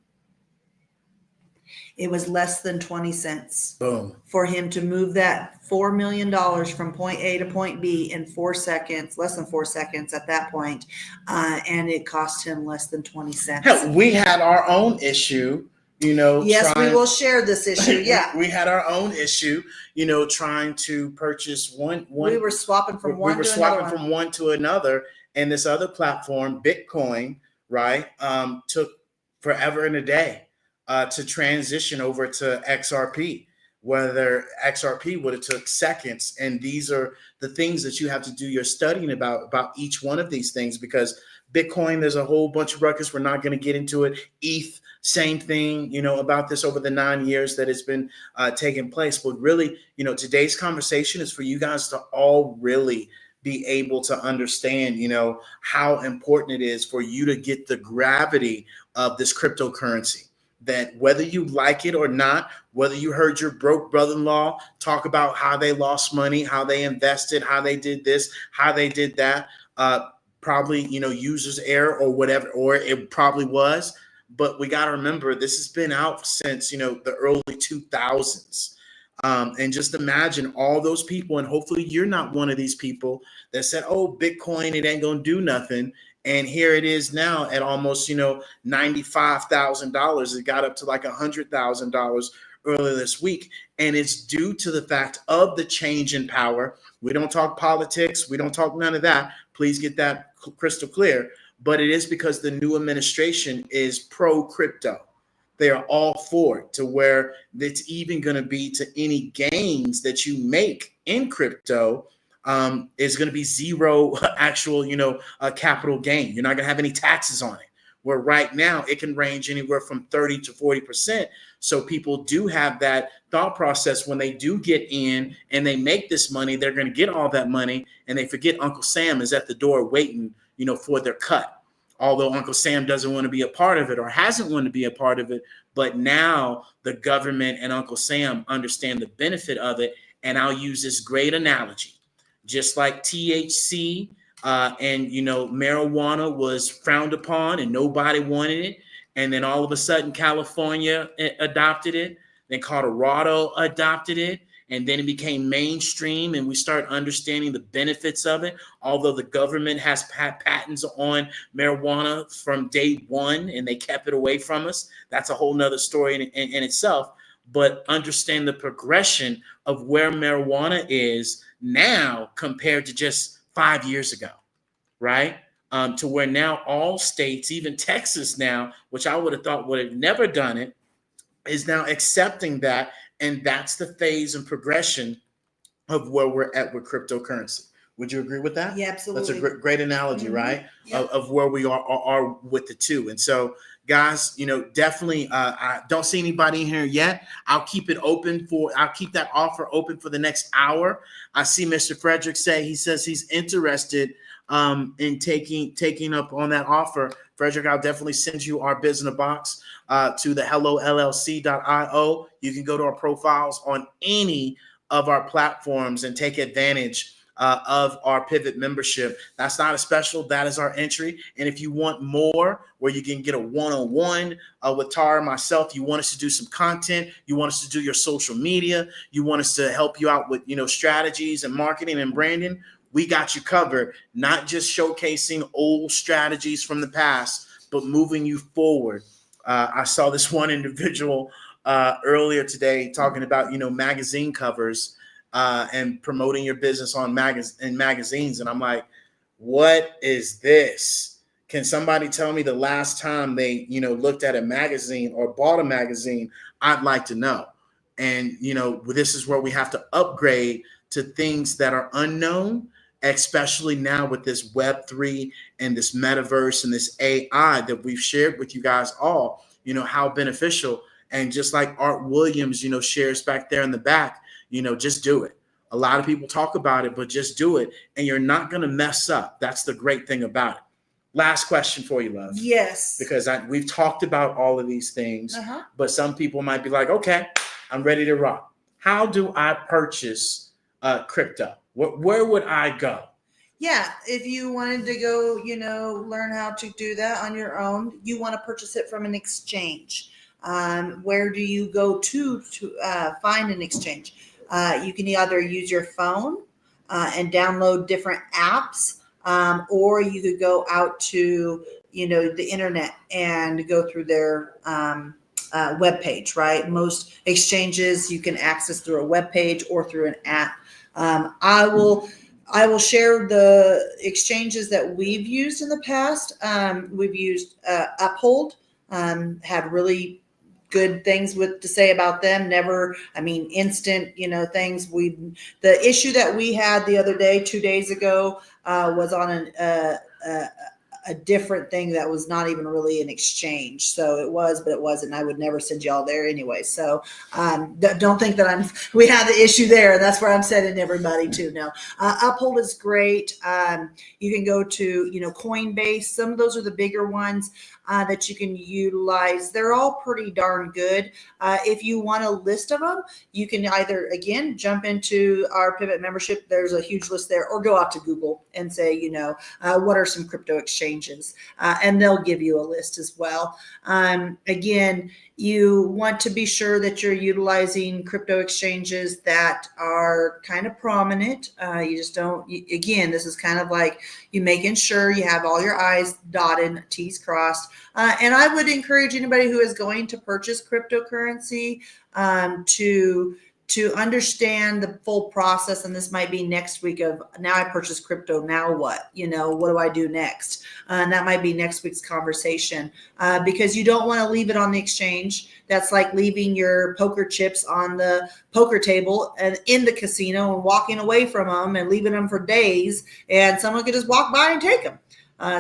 It was less than 20 cents. Boom. For him to move that $4 million from point A to point B in 4 seconds, less than 4 seconds at that point, and it cost him less than 20 cents. Hell, we had our own issue, Yes, we will share this issue. Yeah. We had our own issue, trying to purchase one. We were swapping from one to another. We were swapping from one to another. And this other platform, Bitcoin, right, took forever and a day to transition over to XRP, whether XRP would have took seconds. And these are the things that you have to do your studying about each one of these things, because Bitcoin, there's a whole bunch of ruckus. We're not going to get into it. ETH, same thing, about this over the 9 years that it's been taking place. But really, today's conversation is for you guys to all really be able to understand, how important it is for you to get the gravity of this cryptocurrency. That whether you like it or not, whether you heard your broke brother-in-law talk about how they lost money, how they invested, how they did this, how they did that, probably, user's error or whatever, or it probably was. But we got to remember, this has been out since, the early 2000s. And just imagine all those people, and hopefully you're not one of these people that said, oh, Bitcoin, it ain't going to do nothing. And here it is now at almost, $95,000. It got up to like $100,000 earlier this week. And it's due to the fact of the change in power. We don't talk politics. We don't talk none of that. Please get that crystal clear. But it is because the new administration is pro crypto. They are all for it, to where it's even going to be to any gains that you make in crypto is going to be zero actual, capital gain. You're not going to have any taxes on it. Where right now it can range anywhere from 30 to 40%. So people do have that thought process when they do get in and they make this money, they're going to get all that money, and they forget Uncle Sam is at the door waiting, for their cut. Although Uncle Sam doesn't want to be a part of it or hasn't wanted to be a part of it, but now the government and Uncle Sam understand the benefit of it. And I'll use this great analogy. Just like THC and, marijuana was frowned upon and nobody wanted it. And then all of a sudden, California adopted it. Then Colorado adopted it. And then it became mainstream, and we start understanding the benefits of it. Although the government has patents on marijuana from day one, and they kept it away from us. That's a whole nother story in itself. But understand the progression of where marijuana is now compared to just 5 years ago, right? To where now all states, even Texas now, which I would have thought would have never done it, is now accepting that. And that's the phase and progression of where we're at with cryptocurrency. Would you agree with that? Yeah, absolutely. That's a great analogy, Mm-hmm. right? Yep. Of where we are with the two. And so, guys, definitely, I don't see anybody in here yet. I'll keep that offer open for the next hour. I see Mr. Frederick he says he's interested in taking up on that offer. Frederick, I'll definitely send you our business box to the hellollc.io. You can go to our profiles on any of our platforms and take advantage of our Pivot membership. That's not a special. That is our entry. And if you want more, where you can get a one-on-one with Tara and myself, you want us to do some content, you want us to do your social media, you want us to help you out with, strategies and marketing and branding, we got you covered. Not just showcasing old strategies from the past, but moving you forward. I saw this one individual earlier today talking about, magazine covers and promoting your business on magazines. And I'm like, what is this? Can somebody tell me the last time they, looked at a magazine or bought a magazine? I'd like to know. And, this is where we have to upgrade to things that are unknown, especially now with this Web3 and this Metaverse and this AI that we've shared with you guys all, how beneficial. And just like Art Williams, shares back there in the back, just do it. A lot of people talk about it, but just do it. And you're not going to mess up. That's the great thing about it. Last question for you, love. Yes. Because we've talked about all of these things, but some people might be like, okay, I'm ready to rock. How do I purchase crypto? Where would I go? Yeah, if you wanted to go, learn how to do that on your own, you want to purchase it from an exchange. Where do you go to find an exchange? You can either use your phone and download different apps, or you could go out to, the internet and go through their web page, right? Most exchanges you can access through a web page or through an app. I will share the exchanges that we've used in the past. We've used Uphold, had really good things to say about them. Instant, things. The issue that we had the other day, 2 days ago, was on a different thing that was not even really an exchange. So it was, but it wasn't. I would never send y'all there anyway. So don't think that we have the issue there. And that's where I'm sending everybody to now. Uphold is great. You can go to, Coinbase. Some of those are the bigger ones that you can utilize. They're all pretty darn good. If you want a list of them, you can either, again, jump into our Pivot membership. There's a huge list there, or go out to Google and say, what are some crypto exchanges? And they'll give you a list as well. Again, you want to be sure that you're utilizing crypto exchanges that are kind of prominent. You just don't, again, this is kind of like you making sure you have all your I's dotted, T's crossed. And I would encourage anybody who is going to purchase cryptocurrency to understand the full process. And this might be next week of, now I purchased crypto, now what? What do I do next? And that might be next week's conversation, because you don't want to leave it on the exchange. That's like leaving your poker chips on the poker table and in the casino and walking away from them and leaving them for days, and someone could just walk by and take them.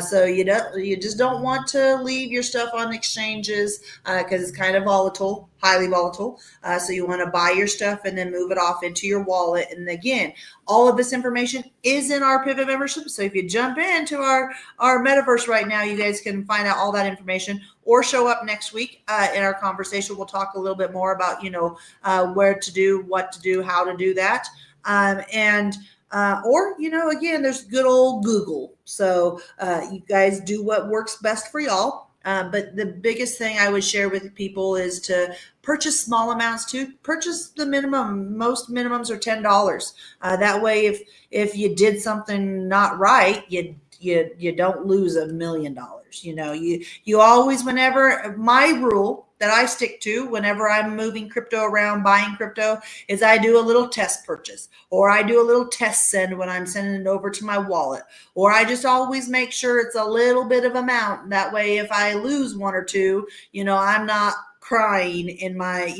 So you just don't want to leave your stuff on exchanges because it's kind of volatile, highly volatile. So you want to buy your stuff and then move it off into your wallet. And again, all of this information is in our Pivot membership. So if you jump into our Metaverse right now, you guys can find out all that information, or show up next week in our conversation. We'll talk a little bit more about, where to do, what to do, how to do that. Or, again, there's good old Google. So you guys do what works best for y'all. But the biggest thing I would share with people is to purchase small amounts too. Purchase the minimum. Most minimums are $10. That way, if you did something not right, you don't lose $1 million. You always, whenever, my rule that I stick to whenever I'm moving crypto around, buying crypto, is I do a little test purchase, or I do a little test send when I'm sending it over to my wallet, or I just always make sure it's a little bit of amount. That way, if I lose one or two, I'm not crying in my,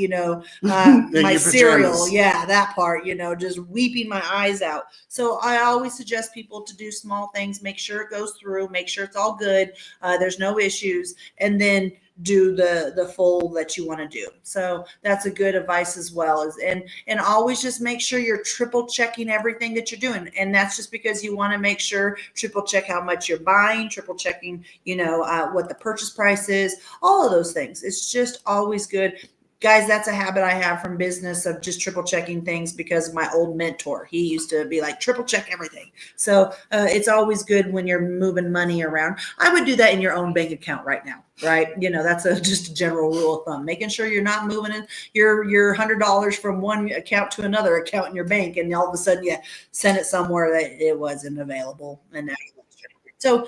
my cereal. Yeah, that part, just weeping my eyes out. So I always suggest people to do small things, make sure it goes through, make sure it's all good. There's no issues. And then do the full that you want to do. So that's a good advice as well. And always just make sure you're triple checking everything that you're doing. And that's just because you want to make sure, triple check how much you're buying, triple checking, what the purchase price is, all of those things. It's just always good. Guys, that's a habit I have from business, of just triple checking things, because of my old mentor. He used to be like, triple check everything. So it's always good when you're moving money around. I would do that in your own bank account right now, right? That's just a general rule of thumb, making sure you're not moving in your $100 from one account to another account in your bank, and all of a sudden you send it somewhere that it wasn't available. And now so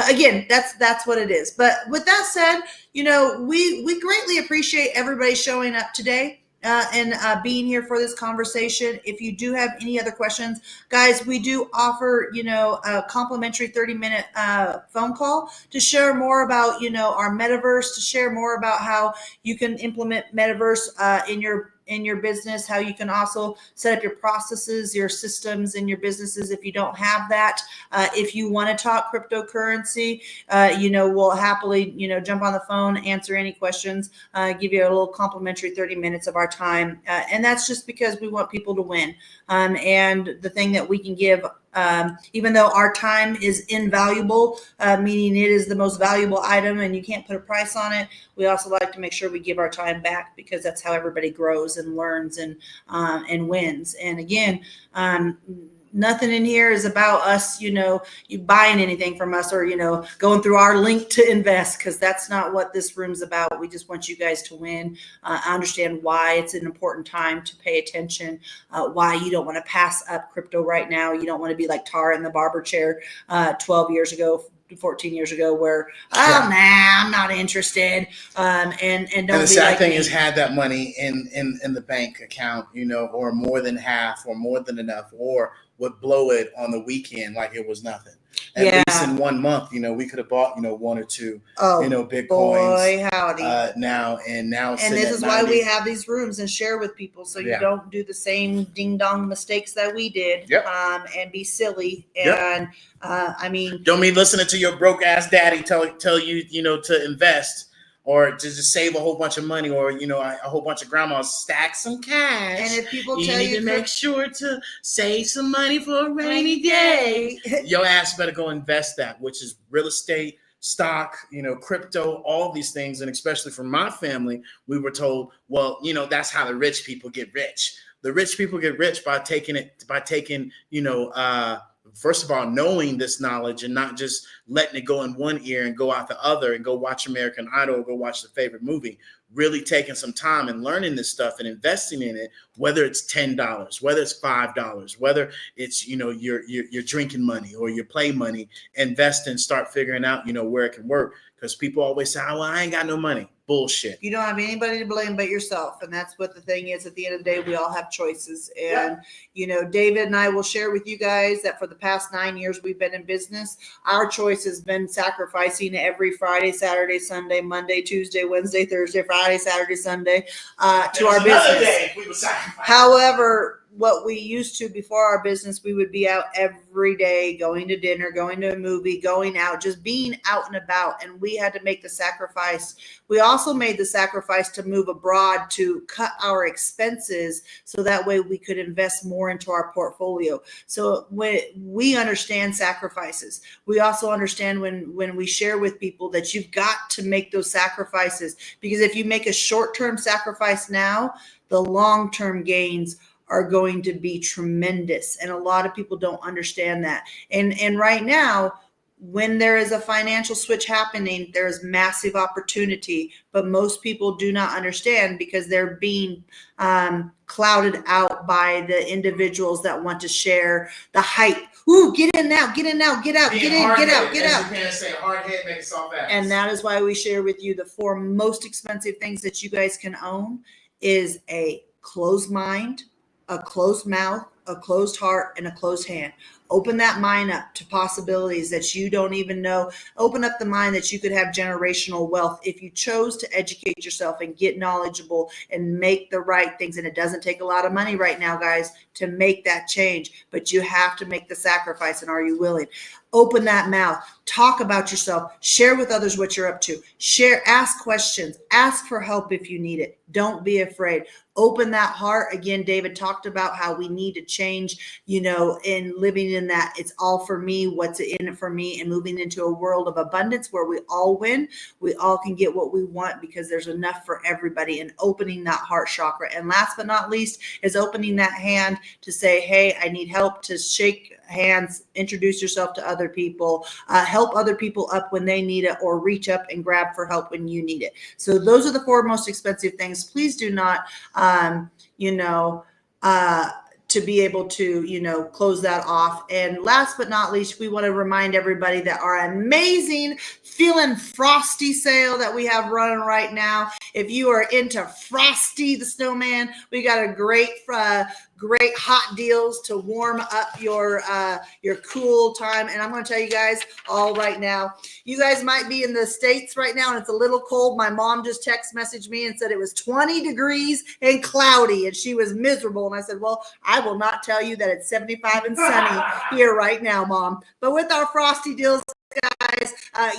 again, that's what it is. But with that said, we greatly appreciate everybody showing up today and being here for this conversation. If you do have any other questions, guys, we do offer, a complimentary 30-minute phone call to share more about, our Metaverse, to share more about how you can implement Metaverse in your business, how you can also set up your processes, your systems in your businesses if you don't have that. If you want to talk cryptocurrency, we'll happily, jump on the phone, answer any questions, give you a little complimentary 30 minutes of our time. And that's just because we want people to win. And the thing that we can give, even though our time is invaluable, meaning it is the most valuable item and you can't put a price on it, we also like to make sure we give our time back, because that's how everybody grows and learns and wins. And again, nothing in here is about us, you buying anything from us, or, going through our link to invest, because that's not what this room's about. We just want you guys to win, understand why it's an important time to pay attention, why you don't want to pass up crypto right now. You don't want to be like Tara in the barber chair 12 years ago, 14 years ago, where, I'm not interested. And the sad thing is, had that money in the bank account, or more than half, or more than enough, or would blow it on the weekend like it was nothing. at Yeah. least in 1 month, we could have bought, 1 or 2, Oh, Bitcoins boy, howdy. now. And sitting this at is why 90. we have these rooms and share with people, so you Yeah. don't do the same ding dong mistakes that we did. Yep. And be silly. Yep. And I mean, Don't be listening to your broke ass daddy tell you, to invest or to just save a whole bunch of money, or a whole bunch of grandmas stack some cash. and if people you tell need you to make sure to save some money for a rainy day, your ass better go invest that, which is real estate, stock, crypto, all these things. And especially for my family, we were told, well, that's how the rich people get rich. The rich people get rich by taking, first of all, knowing this knowledge and not just letting it go in one ear and go out the other and go watch American Idol or go watch the favorite movie. Really taking some time and learning this stuff and investing in it, whether it's $10, whether it's $5, whether it's, your drinking money or your play money, invest and start figuring out, where it can work. Because people always say, oh, well, I ain't got no money. Bullshit. You don't have anybody to blame but yourself. And that's what the thing is. At the end of the day, we all have choices. And, David and I will share with you guys that for the past 9 years we've been in business, our choice has been sacrificing every Friday, Saturday, Sunday, Monday, Tuesday, Wednesday, Thursday, Friday, Saturday, Sunday to our business. However, what we used to before our business, we would be out every day, going to dinner, going to a movie, going out, just being out and about. And we had to make the sacrifice. We also made the sacrifice to move abroad to cut our expenses so that way we could invest more into our portfolio. So when we understand sacrifices, we also understand when we share with people that you've got to make those sacrifices, because if you make a short-term sacrifice now, the long-term gains are going to be tremendous. And a lot of people don't understand that. And right now, when there is a financial switch happening, there is massive opportunity, but most people do not understand because they're being clouded out by the individuals that want to share the hype. Ooh, get in now, get in now, get out, get in, get out, get out. Say, hard head, make it soft ass. And that is why we share with you the 4 most expensive things that you guys can own is a closed mind, a closed mouth, a closed heart, and a closed hand. Open that mind up to possibilities that you don't even know. Open up the mind that you could have generational wealth if you chose to educate yourself and get knowledgeable and make the right things. And it doesn't take a lot of money right now, guys, to make that change, but you have to make the sacrifice. And are you willing? Open that mouth, talk about yourself, share with others what you're up to, share, ask questions, ask for help if you need it. Don't be afraid. Open that heart. Again, David talked about how we need to change, in living in that it's all for me, what's in it for me, and moving into a world of abundance where we all win. We all can get what we want because there's enough for everybody, and opening that heart chakra. And last but not least is opening that hand to say, hey, I need help, to shake hands, introduce yourself to other people, help other people up when they need it, or reach up and grab for help when you need it. So those are the 4 most expensive things. Please do not, to be able to, close that off. And last but not least, we want to remind everybody that our amazing Feeling Frosty sale that we have running right now. If you are into Frosty the Snowman, we got a great hot deals to warm up your cool time. And I'm going to tell you guys all right now, you guys might be in the States right now and it's a little cold. My mom just text messaged me and said it was 20 degrees and cloudy and she was miserable. And I said, well, I will not tell you that it's 75 and sunny here right now, Mom. But with our Frosty deals, guys,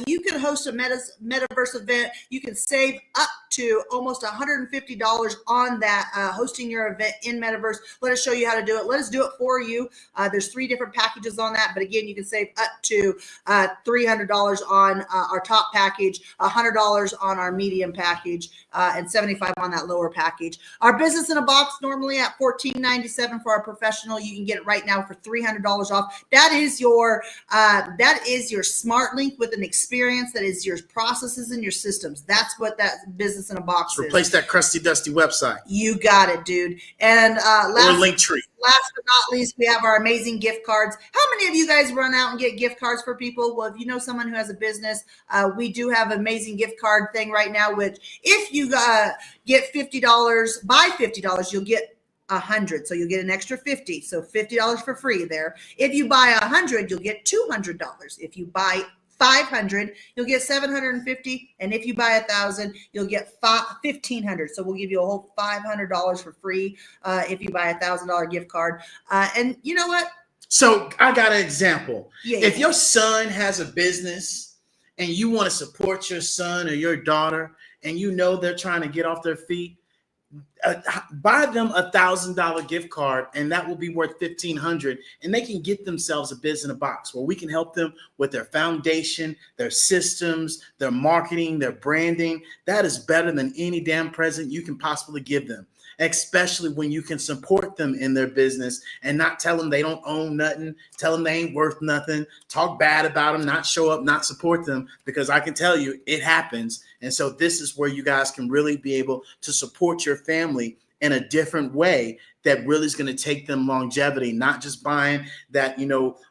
you can host a Metaverse event. You can save up to almost $150 on that, hosting your event in Metaverse. Let us show you how to do it. Let us do it for you. There's 3 different packages on that. But again, you can save up to $300 on our top package, $100 on our medium package, and $75 on that lower package. Our business in a box normally at $14.97 for our professional. You can get it right now for $300 off. That is your smart link with an experience. That is your processes and your systems. That's what that business in a box is. Replace that crusty, dusty website. You got it, dude. And or Linktree. Last but not least, we have our amazing gift cards. How many of you guys run out and get gift cards for people? Well, if you know someone who has a business, we do have an amazing gift card thing right now, which if you get $50, buy $50, you'll get 100. So you'll get an extra 50. So $50 for free there. If you buy 100, you'll get $200. If you buy 500, you'll get 750, and if you buy 1,000, you'll get 1,500. So we'll give you a whole $500 for free if you buy $1,000 gift card. And you know what? So I got an example. Yeah. If your son has a business and you want to support your son or your daughter, and you know they're trying to get off their feet, buy them $1,000 gift card, and that will be worth $1,500, and they can get themselves a biz in a box where we can help them with their foundation, their systems, their marketing, their branding. That is better than any damn present you can possibly give them, especially when you can support them in their business and not tell them they don't own nothing, tell them they ain't worth nothing, talk bad about them, not show up, not support them, because I can tell you it happens. And so this is where you guys can really be able to support your family in a different way that really is going to take them longevity, not just buying that,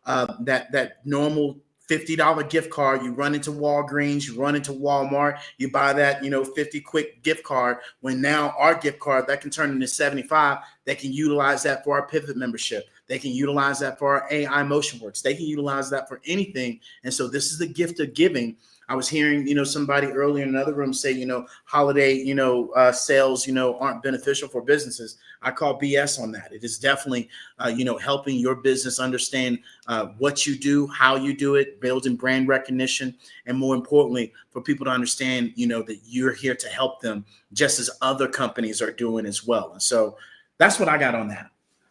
that normal $50 gift card. You run into Walgreens, you run into Walmart, you buy that, 50 quick gift card, when now our gift card that can turn into 75, they can utilize that for our Pivot membership. They can utilize that for our AI MotionWorks. They can utilize that for anything. And so this is the gift of giving. I was hearing, somebody earlier in another room say, holiday, sales, aren't beneficial for businesses. I call BS on that. It is definitely, helping your business understand what you do, how you do it, building brand recognition, and more importantly, for people to understand, that you're here to help them just as other companies are doing as well. And so that's what I got on that.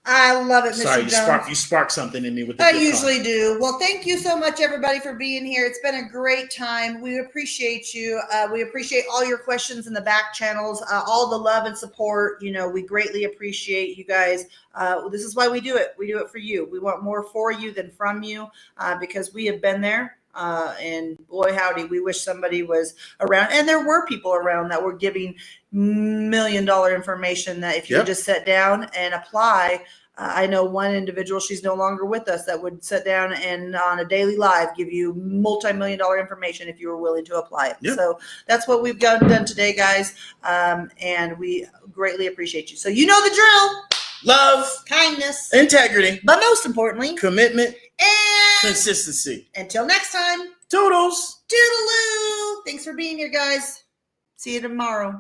I love it, Mr. Sorry, Jones. you sparked something in me with the I gift usually card. do. Well, thank you so much, everybody, for being here. It's been a great time. We appreciate you. We appreciate all your questions in the back channels, all the love and support. We greatly appreciate you guys. This is why we do it. We do it for you. We want more for you than from you, because we have been there. And boy, howdy, we wish somebody was around. And there were people around that were giving $1 million information that if you just sat down and apply. I know one individual, she's no longer with us, that would sit down and on a daily live give you multi-million-dollar information if you were willing to apply it. Yep. So that's what we've done today, guys. And we greatly appreciate you. So you know the drill. Love, kindness, integrity, but most importantly, commitment and consistency. Until next time, toodles. Toodaloo. Thanks for being here, guys. See you tomorrow.